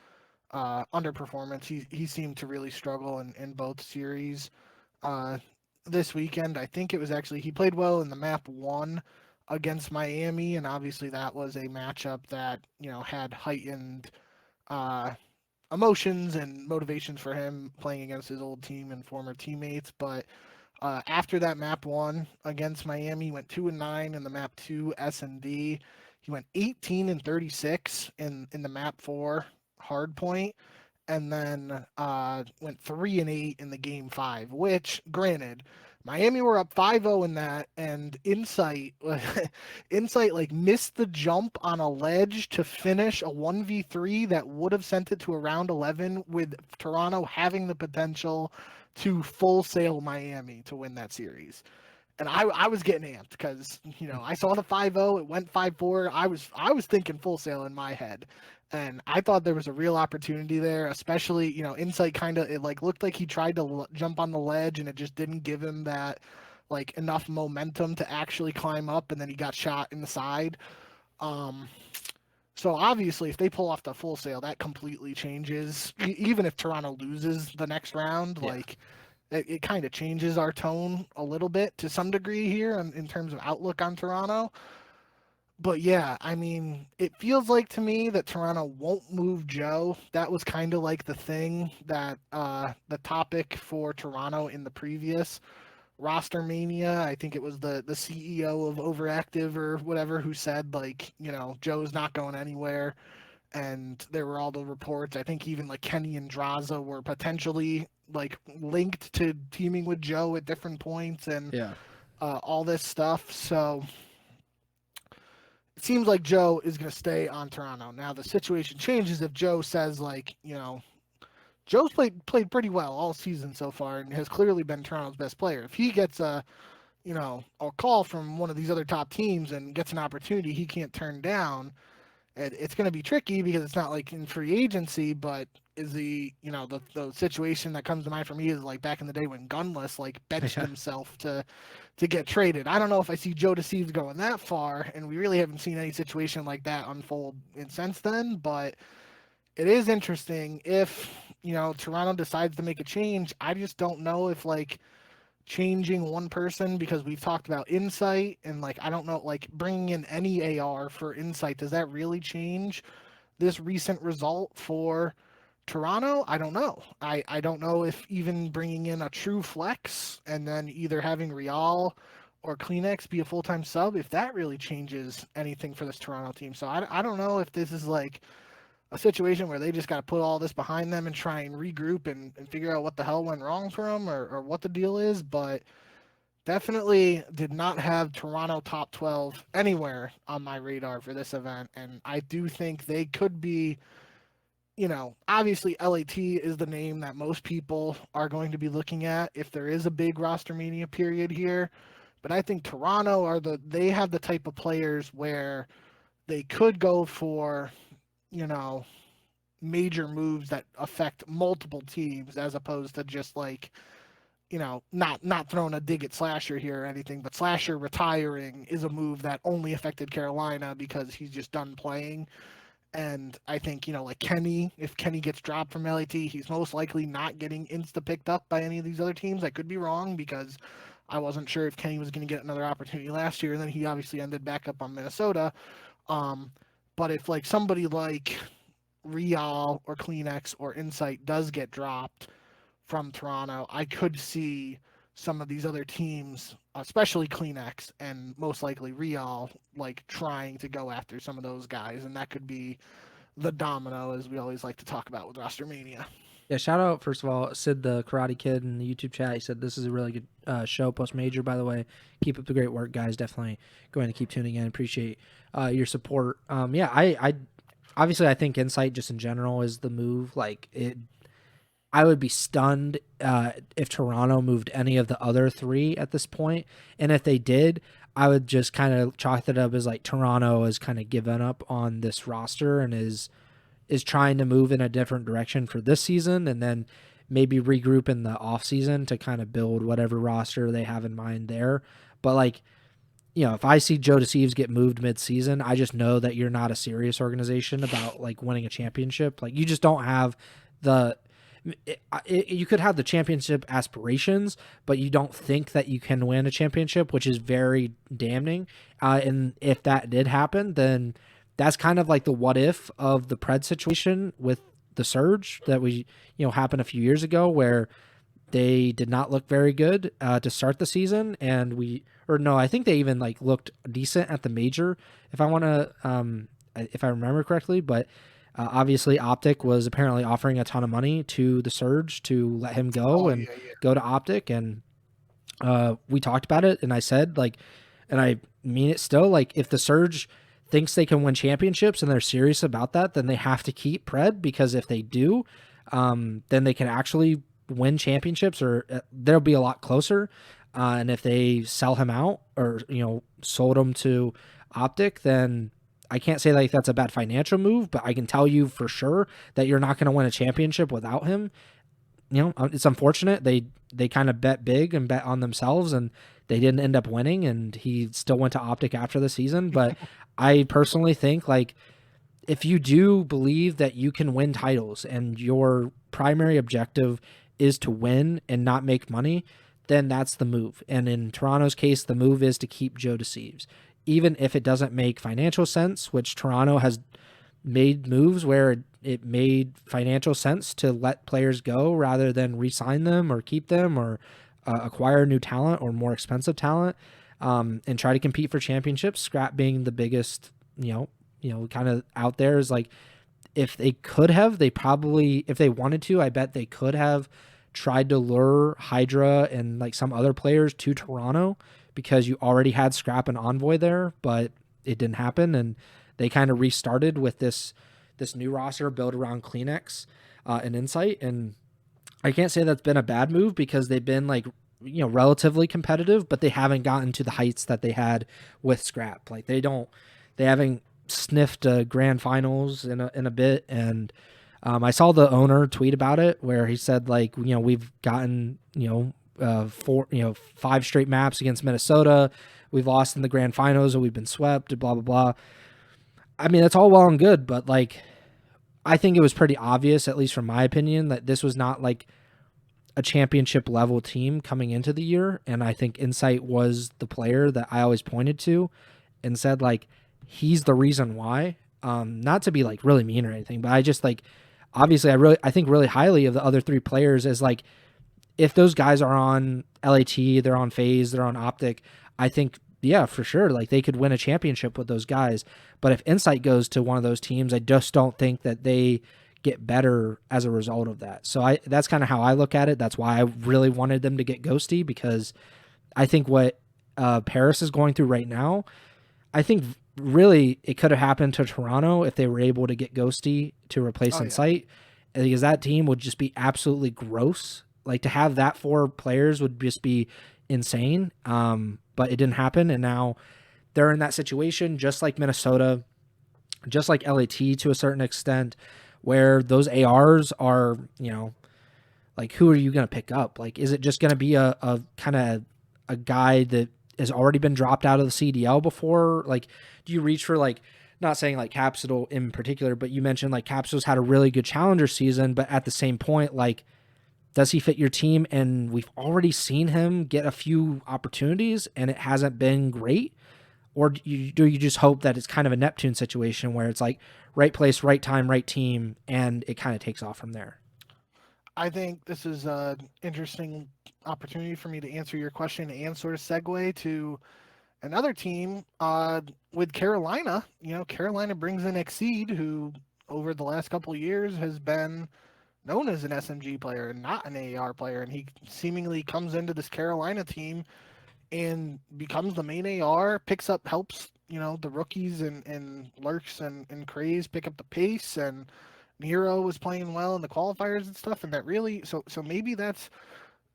underperformance. He seemed to really struggle in both series. Uh, this weekend, I think it was actually he played well in the map one against Miami, and obviously that was a matchup that had heightened uh, emotions and motivations for him playing against his old team and former teammates. But after that map one against Miami, he went 2-9 in the map two S&D. He went 18-36 in the map four hard point, and then went 3-8 in the game five. Which, granted, Miami were up 5-0 in that, and Insight Insight like missed the jump on a ledge to finish a 1v3 that would have sent it to a round 11, with Toronto having the potential to full sail Miami to win that series. And I was getting amped because I saw the 5-0, it went 5-4. I was thinking full sail in my head, and I thought there was a real opportunity there. Especially Insight kind of, it like looked like he tried to jump on the ledge and it just didn't give him that like enough momentum to actually climb up, and then he got shot in the side. Um, so obviously, if they pull off the full sail, that completely changes. Even if Toronto loses the next round, Yeah. like it kind of changes our tone a little bit to some degree here in terms of outlook on Toronto. But yeah, I mean, it feels like to me that Toronto won't move Joe. That was kind of like the thing that the topic for Toronto in the previous roster mania. I think it was the CEO of Overactive or whatever who said like, Joe's not going anywhere. And there were all the reports. I think even like Kenny and Draza were potentially like linked to teaming with Joe at different points, and Yeah. all this stuff. So it seems like Joe is going to stay on Toronto. Now the situation changes if Joe says like, Joe's played pretty well all season so far and has clearly been Toronto's best player. If he gets a call from one of these other top teams and gets an opportunity he can't turn down, it's going to be tricky because it's not like in free agency. But is the situation that comes to mind for me is like back in the day when Gunless like benched Yeah. himself to get traded. I don't know if I see Joe Deceives going that far, and we really haven't seen any situation like that unfold since then. But it is interesting if Toronto decides to make a change. I just don't know if like changing one person, because we've talked about Insight, and like I don't know, like bringing in any AR for Insight, does that really change this recent result for Toronto? I don't know. I don't know if even bringing in a true flex and then either having Rial or Kleenex be a full-time sub, if that really changes anything for this Toronto team. So I don't know if this is like a situation where they just got to put all this behind them and try and regroup and figure out what the hell went wrong for them, or what the deal is. But definitely did not have Toronto top 12 anywhere on my radar for this event. And I do think they could be, obviously LAT is the name that most people are going to be looking at if there is a big roster mania period here. But I think Toronto they have the type of players where they could go for, you know, major moves that affect multiple teams as opposed to just like, not throwing a dig at Slasher here or anything, but Slasher retiring is a move that only affected Carolina because he's just done playing. And I think, like Kenny, if Kenny gets dropped from LAT, he's most likely not getting insta picked up by any of these other teams. I could be wrong because I wasn't sure if Kenny was going to get another opportunity last year, and then he obviously ended back up on Minnesota. Um, but if like somebody like Rial or Kleenex or Insight does get dropped from Toronto, I could see some of these other teams, especially Kleenex and most likely Real, like trying to go after some of those guys, and that could be the domino, as we always like to talk about with Roster Mania. Yeah, shout out first of all, Sid the Karate Kid in the YouTube chat. He said this is a really good show, post major. By the way, keep up the great work, guys. Definitely going to keep tuning in. Appreciate your support. Yeah, obviously I think Insight just in general is the move. Like I would be stunned if Toronto moved any of the other three at this point. And if they did, I would just kind of chalk it up as like Toronto has kind of given up on this roster and is trying to move in a different direction for this season, and then maybe regroup in the off season to kind of build whatever roster they have in mind there. But like, if I see Joe Deceives get moved mid-season, I just know that you're not a serious organization about like winning a championship. Like you just don't have the you could have the championship aspirations, but you don't think that you can win a championship, which is very damning. And if that did happen, then that's kind of like the what if of the Pred situation with the Surge that happened a few years ago, where they did not look very good to start the season, and I think they even like looked decent at the major, if I remember correctly, but obviously OpTic was apparently offering a ton of money to the Surge to let him go go to OpTic, and we talked about it, and I said like, and I mean it still, like if the Surge thinks they can win championships and they're serious about that, then they have to keep Pred, because if they do, then they can actually win championships, or they'll be a lot closer. And if they sell him out, or sold him to OpTic, then I can't say like that's a bad financial move, but I can tell you for sure that you're not going to win a championship without him. It's unfortunate. They kind of bet big and bet on themselves, and they didn't end up winning, and he still went to OpTic after the season. But I personally think like if you do believe that you can win titles and your primary objective is to win and not make money, then that's the move. And in Toronto's case, the move is to keep Joe Deceives. Even if it doesn't make financial sense, which Toronto has made moves where it made financial sense to let players go rather than re-sign them or keep them or acquire new talent or more expensive talent, and try to compete for championships. Scrap being the biggest, kind of out there is like, if they could have, they probably, if they wanted to, I bet they could have tried to lure Hydra and like some other players to Toronto, because you already had Scrap and Envoy there, but it didn't happen. And they kind of restarted with this new roster built around Kleenex and Insight. And I can't say that's been a bad move, because they've been like, relatively competitive, but they haven't gotten to the heights that they had with Scrap. Like they haven't sniffed grand finals in a bit. And I saw the owner tweet about it, where he said like, we've gotten, 5 straight maps against Minnesota. We've lost in the grand finals, and we've been swept, blah, blah, blah. I mean, it's all well and good, but like, I think it was pretty obvious, at least from my opinion, that this was not like a championship level team coming into the year. And I think Insight was the player that I always pointed to and said like, he's the reason why. Not to be like really mean or anything, but I just like, obviously I think really highly of the other 3 players, as like, if those guys are on LAT, they're on FaZe, they're on OpTic, I think, yeah, for sure, like they could win a championship with those guys. But if Insight goes to one of those teams, I just don't think that they get better as a result of that. So that's kind of how I look at it. That's why I really wanted them to get Ghosty, because I think what Paris is going through right now, I think really it could have happened to Toronto if they were able to get Ghosty to replace Insight, because that team would just be absolutely gross. Like to have that 4 players would just be insane. But it didn't happen, and now they're in that situation, just like Minnesota, just like LAT to a certain extent, where those ARs are, like who are you going to pick up? Like, is it just going to be a kind of a guy that has already been dropped out of the CDL before? Like, do you reach for like, not saying like Capsule in particular, but you mentioned like Capsule's had a really good challenger season, but at the same point, like, does he fit your team? And we've already seen him get a few opportunities and it hasn't been great. Or do you just hope that it's kind of a Neptune situation where it's like right place, right time, right team, and it kind of takes off from there? I think this is an interesting opportunity for me to answer your question and sort of segue to another team with Carolina. Carolina brings in Exceed, who over the last couple of years has been known as an SMG player and not an AR player, and he seemingly comes into this Carolina team and becomes the main AR, helps the rookies and Lurks and Craze pick up the pace, and Nero was playing well in the qualifiers and stuff, and that really so maybe that's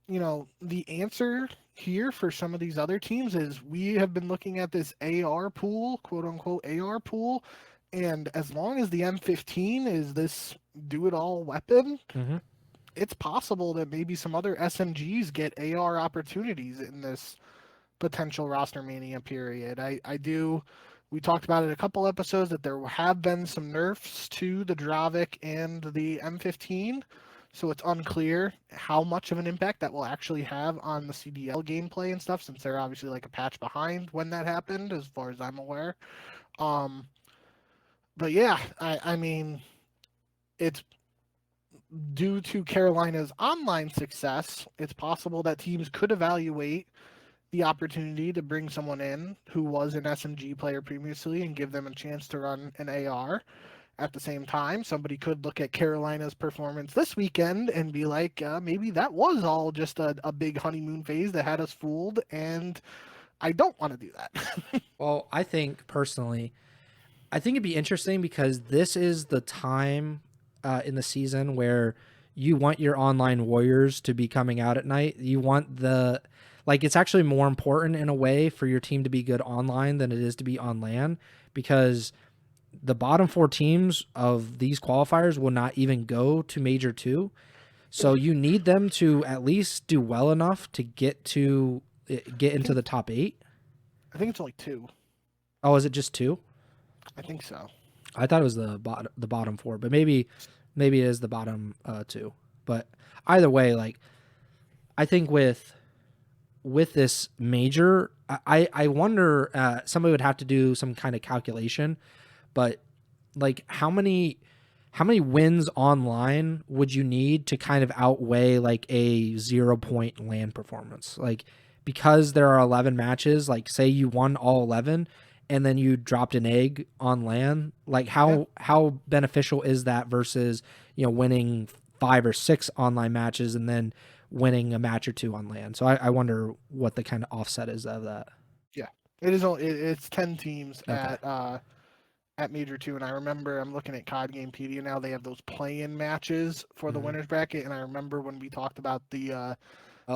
the answer here for some of these other teams is we have been looking at this AR pool, quote unquote AR pool, and as long as the M15 is this do it all weapon, Mm-hmm. it's possible that maybe some other SMGs get AR opportunities in this potential roster mania period. I do. We talked about it a couple episodes that there have been some nerfs to the Dravic and the M15, so it's unclear how much of an impact that will actually have on the CDL gameplay and stuff, since they're obviously like a patch behind when that happened, as far as I'm aware. Um, but yeah, I mean, it's due to Carolina's online success. It's possible that teams could evaluate the opportunity to bring someone in who was an SMG player previously and give them a chance to run an AR. At the same time, somebody could look at Carolina's performance this weekend and be like, maybe that was all just a big honeymoon phase that had us fooled, and I don't want to do that. Well, I think personally, I think it'd be interesting because this is the time in the season where you want your online warriors to be coming out at night. You want it's actually more important in a way for your team to be good online than it is to be on LAN, because the bottom 4 teams of these qualifiers will not even go to Major 2. So you need them to at least do well enough to get into the top 8. I think it's only 2. Oh, is it just 2? I think so. I thought it was the bottom 4, but maybe it is the bottom 2. But either way, like, I think with this major, I wonder, somebody would have to do some kind of calculation, but like how many wins online would you need to kind of outweigh like a 0-point LAN performance? Like, because there are 11 matches, like say you won all 11 and then you dropped an egg on LAN, like how beneficial is that versus, winning 5 or 6 online matches and then winning a match or 2 on LAN? So I wonder what the kind of offset is of that. Yeah, it is. It's 10 teams at Major 2, and I remember I'm looking at COD Gamepedia now. They have those play-in matches for the winners bracket, and I remember when we talked about the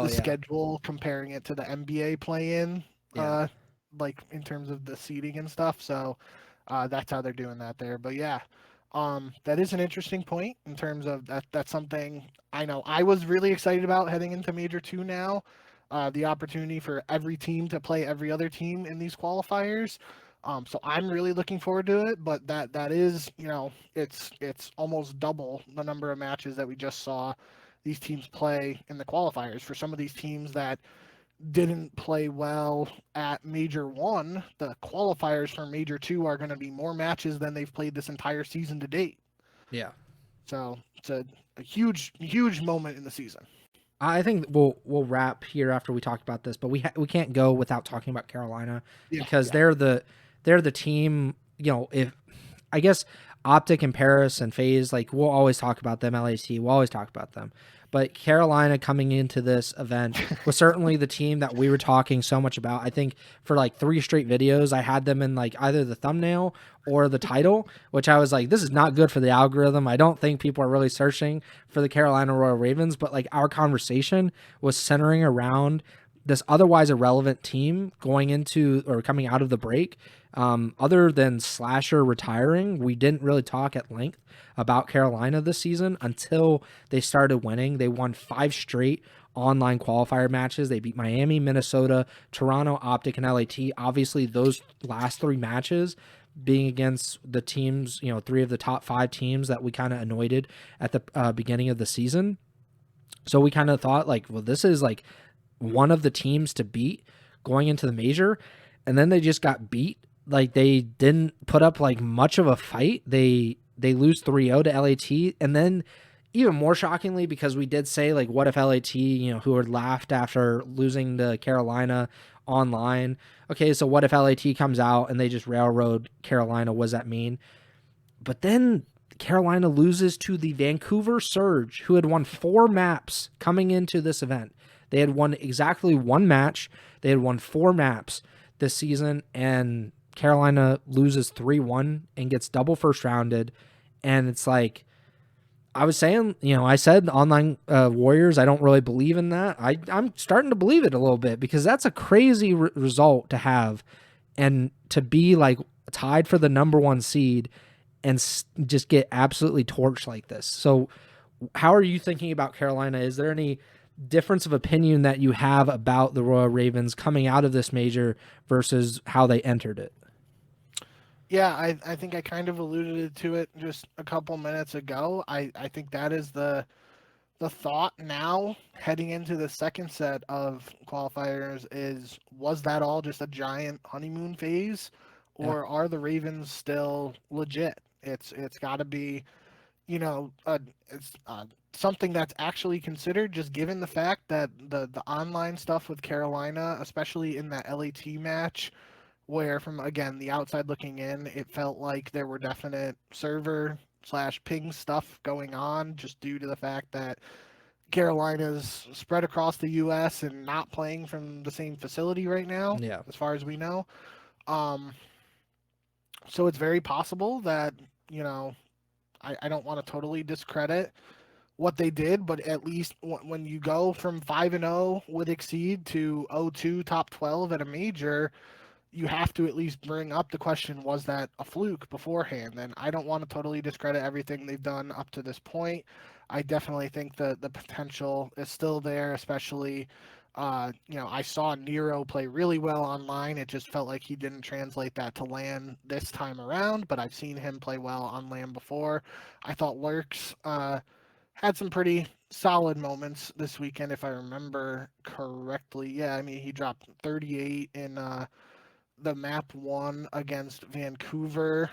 schedule, comparing it to the NBA play-in, like in terms of the seeding and stuff. So that's how they're doing that there. But yeah, that is an interesting point in terms of that. That's something I know I was really excited about heading into Major 2 now. The opportunity for every team to play every other team in these qualifiers. So I'm really looking forward to it, but that is, it's almost double the number of matches that we just saw these teams play in the qualifiers. For some of these teams that didn't play well at Major 1, the qualifiers for Major 2 are going to be more matches than they've played this entire season to date. Yeah. So it's a huge, huge moment in the season. I think we'll wrap here after we talk about this, but we can't go without talking about Carolina because they're the team. If I guess OpTic and Paris and FaZe, like, we'll always talk about them. LAT, we'll always talk about them. But Carolina coming into this event was certainly the team that we were talking so much about. I think for like 3 straight videos, I had them in like either the thumbnail or the title, which I was like, this is not good for the algorithm. I don't think people are really searching for the Carolina Royal Ravens, but like our conversation was centering around this otherwise irrelevant team going into or coming out of the break. Other than Slasher retiring, we didn't really talk at length about Carolina this season until they started winning. They won 5 straight online qualifier matches. They beat Miami, Minnesota, Toronto, OpTic, and LAT. Obviously, those last 3 matches being against the teams, 3 of the top 5 teams that we kind of anointed at the beginning of the season. So we kind of thought like, well, this is like one of the teams to beat going into the major. And then they just got beat. Like, they didn't put up like much of a fight. They lose 3-0 to LAT. And then even more shockingly, because we did say like, what if LAT, who had laughed after losing to Carolina online. Okay, so what if LAT comes out and they just railroad Carolina? What does that mean? But then Carolina loses to the Vancouver Surge, who had won 4 maps coming into this event. They had won exactly 1 match. They had won 4 maps this season, and Carolina loses 3-1 and gets double first rounded. And it's like, I was saying, I said online Warriors, I don't really believe in that. I'm starting to believe it a little bit because that's a crazy result to have, and to be like tied for the number 1 seed and just get absolutely torched like this. So how are you thinking about Carolina? Is there any difference of opinion that you have about the Royal Ravens coming out of this major versus how they entered it? Yeah, I think I kind of alluded to it just a couple minutes ago. I think that is the thought now heading into the second set of qualifiers is, was that all just a giant honeymoon phase, Yeah. or are the Ravens still legit? It's got to be, it's something that's actually considered, just given the fact that the online stuff with Carolina, especially in that LAT match, where from again the outside looking in, it felt like there were definite server/ping stuff going on, just due to the fact that Carolina's spread across the U.S. and not playing from the same facility right now, Yeah. as far as we know. Um, so it's very possible that, I don't want to totally discredit what they did, but at least when you go from 5-0 with Exceed to 0-2 top 12 at a major, you have to at least bring up the question, was that a fluke beforehand? And I don't want to totally discredit everything they've done up to this point. I definitely think the potential is still there, especially, I saw Nero play really well online. It just felt like he didn't translate that to LAN this time around, but I've seen him play well on LAN before. I thought Lurks had some pretty solid moments this weekend, if I remember correctly. Yeah, I mean, he dropped 38 in the map 1 against Vancouver.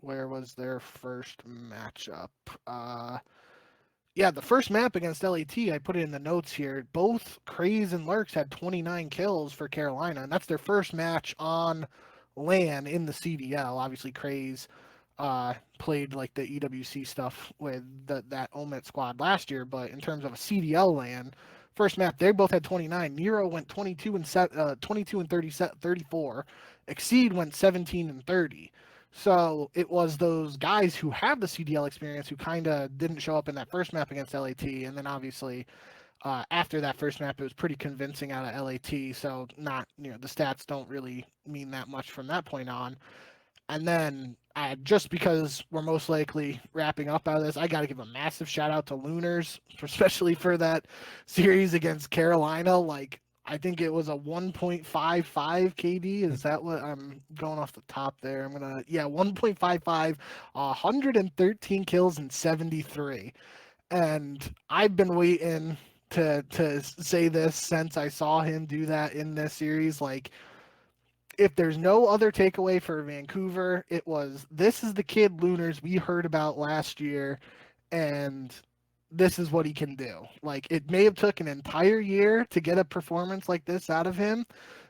Where was their first matchup? Yeah, the first map against LAT, I put it in the notes here. Both Craze and Lurks had 29 kills for Carolina, and that's their first match on LAN in the CDL. Obviously, Craze played like the EWC stuff with that Omet squad last year, but in terms of a CDL LAN, first map they both had 29. Nero went 22 and 34. Exceed went 17 and 30. So it was those guys who have the CDL experience who kind of didn't show up in that first map against LAT, and then obviously after that first map, it was pretty convincing out of LAT. So not, the stats don't really mean that much from that point on. And then just because we're most likely wrapping up out of this, I got to give a massive shout out to Lunars, especially for that series against Carolina. Like, I think it was a 1.55 KD. Is that what I'm going off the top there? 1.55, 113 kills and 73. And I've been waiting to say this since I saw him do that in this series. Like, if there's no other takeaway for Vancouver, it was, this is the kid Lunars we heard about last year, and this is what he can do. Like, it may have took an entire year to get a performance like this out of him,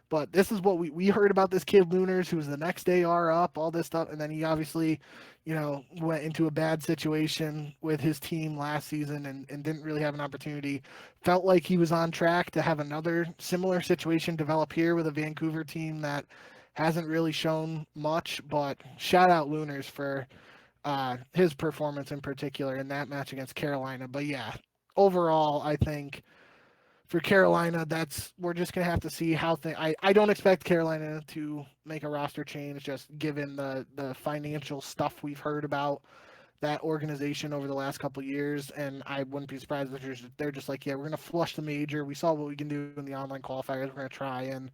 but this is what we heard about this kid Lunars, who was the next AR up, all this stuff, and then he obviously, went into a bad situation with his team last season and didn't really have an opportunity. Felt like he was on track to have another similar situation develop here with a Vancouver team that hasn't really shown much, but shout out Lunars for his performance in particular in that match against Carolina. But yeah, overall, I think for Carolina, we're just gonna have to see how I don't expect Carolina to make a roster change, just given the financial stuff we've heard about that organization over the last couple of years, and I wouldn't be surprised if they're just like, yeah, we're gonna flush the major. We saw what we can do in the online qualifiers. We're gonna try and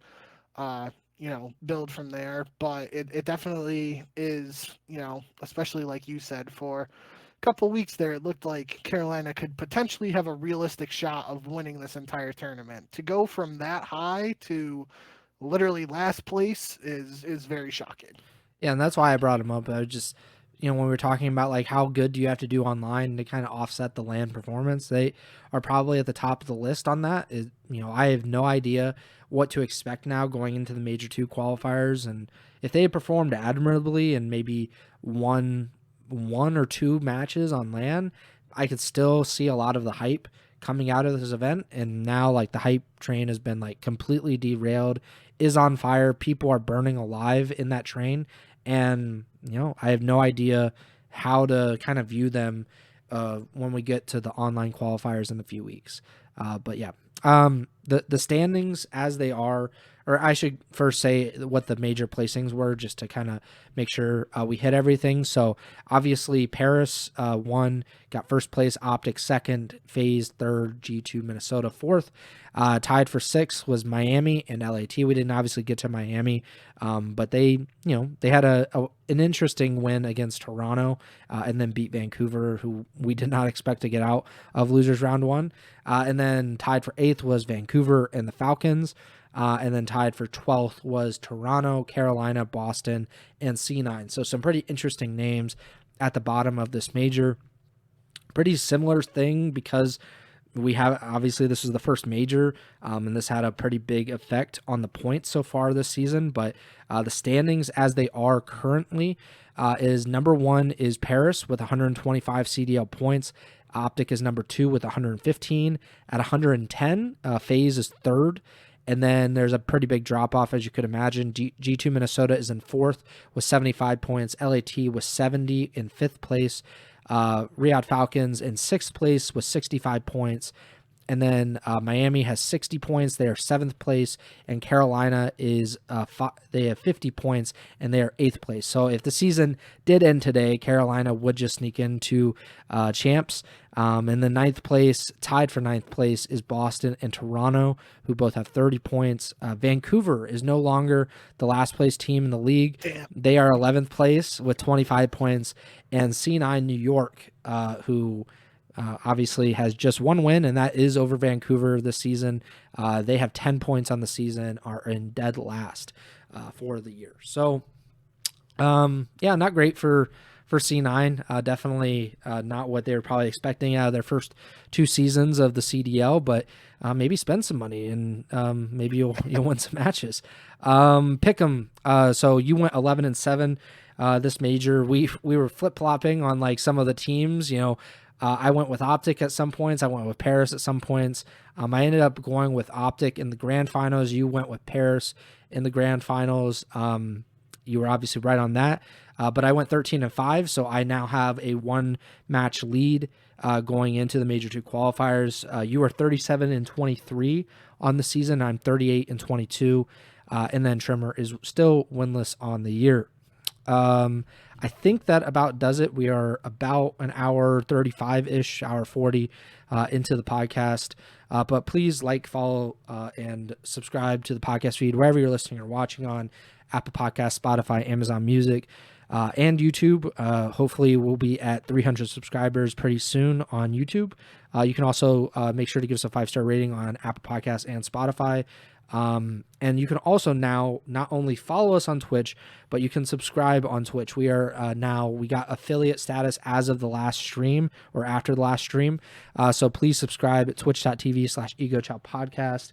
build from there. But it definitely is, especially like you said, for couple weeks there, it looked like Carolina could potentially have a realistic shot of winning this entire tournament. To go from that high to literally last place is very shocking. Yeah, and that's why I brought him up. I was just, when we were talking about like how good do you have to do online to kind of offset the LAN performance, they are probably at the top of the list on that. I have no idea what to expect now going into the Major 2 qualifiers, and if they had performed admirably and maybe won one or two matches on LAN, I could still see a lot of the hype coming out of this event. And now like the hype train has been like completely derailed is on fire. People are burning alive in that train, and I have no idea how to kind of view them when we get to the online qualifiers in a few weeks. But yeah, the standings as they are, or I should first say what the major placings were, just to kind of make sure we hit everything. So obviously Paris won, got first place, OpTic second, FaZe third, G2 Minnesota fourth. Tied for sixth was Miami and LAT. We didn't obviously get to Miami, but they had an interesting win against Toronto, and then beat Vancouver, who we did not expect to get out of losers round one. And then tied for eighth was Vancouver and the Falcons. And then tied for 12th was Toronto, Carolina, Boston, and C9. So some pretty interesting names at the bottom of this major. Pretty similar thing because we have, obviously this was the first major, and this had a pretty big effect on the points so far this season. But the standings as they are currently is number one is Paris with 125 CDL points. OpTic is number two with 115. At 110, FaZe is third. And then there's a pretty big drop-off, as you could imagine. G2 Minnesota is in fourth with 75 points. LAT was 70 in fifth place. Riyadh Falcons in sixth place with 65 points. And then Miami has 60 points. They are seventh place. And Carolina is they have 50 points, and they are eighth place. So if the season did end today, Carolina would just sneak into champs. And the ninth place, tied for ninth place, is Boston and Toronto, who both have 30 points. Vancouver is no longer the last place team in the league. Damn. They are 11th place with 25 points. And C9 New York, who obviously has just one win, and that is over Vancouver this season. They have 10 points on the season, are in dead last for the year. So, not great for C9. Definitely not what they were probably expecting out of their first two seasons of the CDL, but maybe spend some money and maybe you'll win some matches. Pick 'em. So you went 11-7 this major. We were flip-flopping on like some of the teams, I went with OpTic at some points. I went with Paris at some points. I ended up going with OpTic in the grand finals. You went with Paris in the grand finals. You were obviously right on that. But I went 13-5, so I now have a one-match lead going into the Major 2 qualifiers. You are 37-23 on the season. I'm 38-22. And then Trimmer is still winless on the year. I think that about does it. We are about an hour 35-ish, hour 40 into the podcast. But please like, follow, and subscribe to the podcast feed wherever you're listening or watching on Apple Podcasts, Spotify, Amazon Music, and YouTube. Hopefully we'll be at 300 subscribers pretty soon on YouTube. You can also make sure to give us a 5-star rating on Apple Podcasts and Spotify. And you can also now not only follow us on Twitch, but you can subscribe on Twitch. We are we got affiliate status as of the last stream or after the last stream. So please subscribe at twitch.tv/Ego Chall Podcast.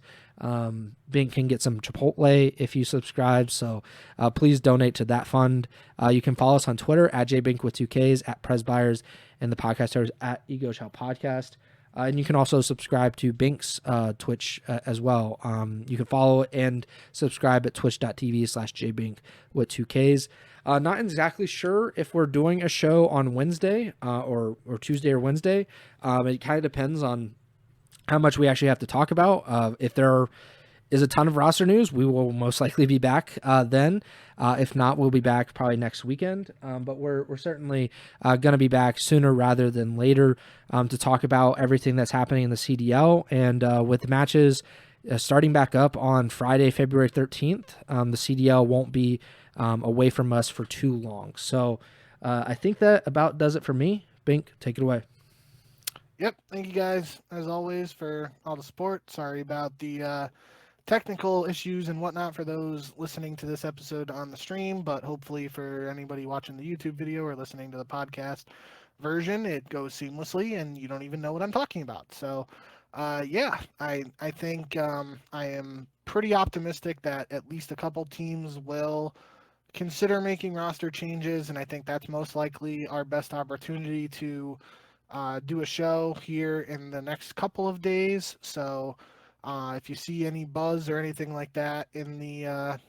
Bink can get some Chipotle if you subscribe. So please donate to that fund. You can follow us on Twitter at jbink with 2Ks, at Preston Byers, and the podcasters at Ego Chall Podcast. And you can also subscribe to Bink's Twitch as well. You can follow and subscribe at twitch.tv/jbink with 2Ks. Not exactly sure if we're doing a show on Wednesday or Tuesday or Wednesday. It kind of depends on how much we actually have to talk about. If there is a ton of roster news, we will most likely be back then. If not, we'll be back probably next weekend. But we're certainly going to be back sooner rather than later to talk about everything that's happening in the CDL. And with the matches starting back up on Friday, February 13th, the CDL won't be away from us for too long. So I think that about does it for me. Bink, take it away. Yep. Thank you guys, as always, for all the support. Sorry about the technical issues and whatnot for those listening to this episode on the stream, but hopefully for anybody watching the YouTube video or listening to the podcast version, it goes seamlessly and you don't even know what I'm talking about. So, I think I am pretty optimistic that at least a couple teams will consider making roster changes, and I think that's most likely our best opportunity to do a show here in the next couple of days. So If you see any buzz or anything like that in the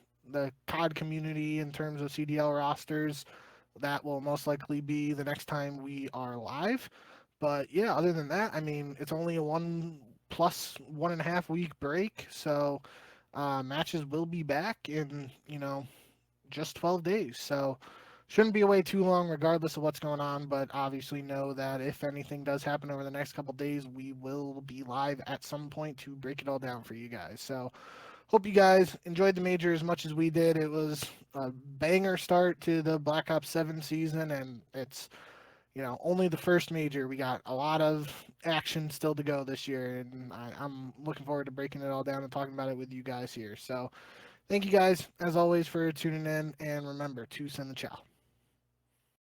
COD community in terms of CDL rosters, that will most likely be the next time we are live. But yeah, other than that, I mean, it's only a 1+1.5 week break, so matches will be back in just 12 days. So shouldn't be away too long, regardless of what's going on. But obviously, know that if anything does happen over the next couple days, we will be live at some point to break it all down for you guys. So hope you guys enjoyed the major as much as we did. It was a banger start to the Black Ops 7 season, and it's only the first major. We got a lot of action still to go this year, and I'm looking forward to breaking it all down and talking about it with you guys here. So thank you guys, as always, for tuning in, and remember to send the chow.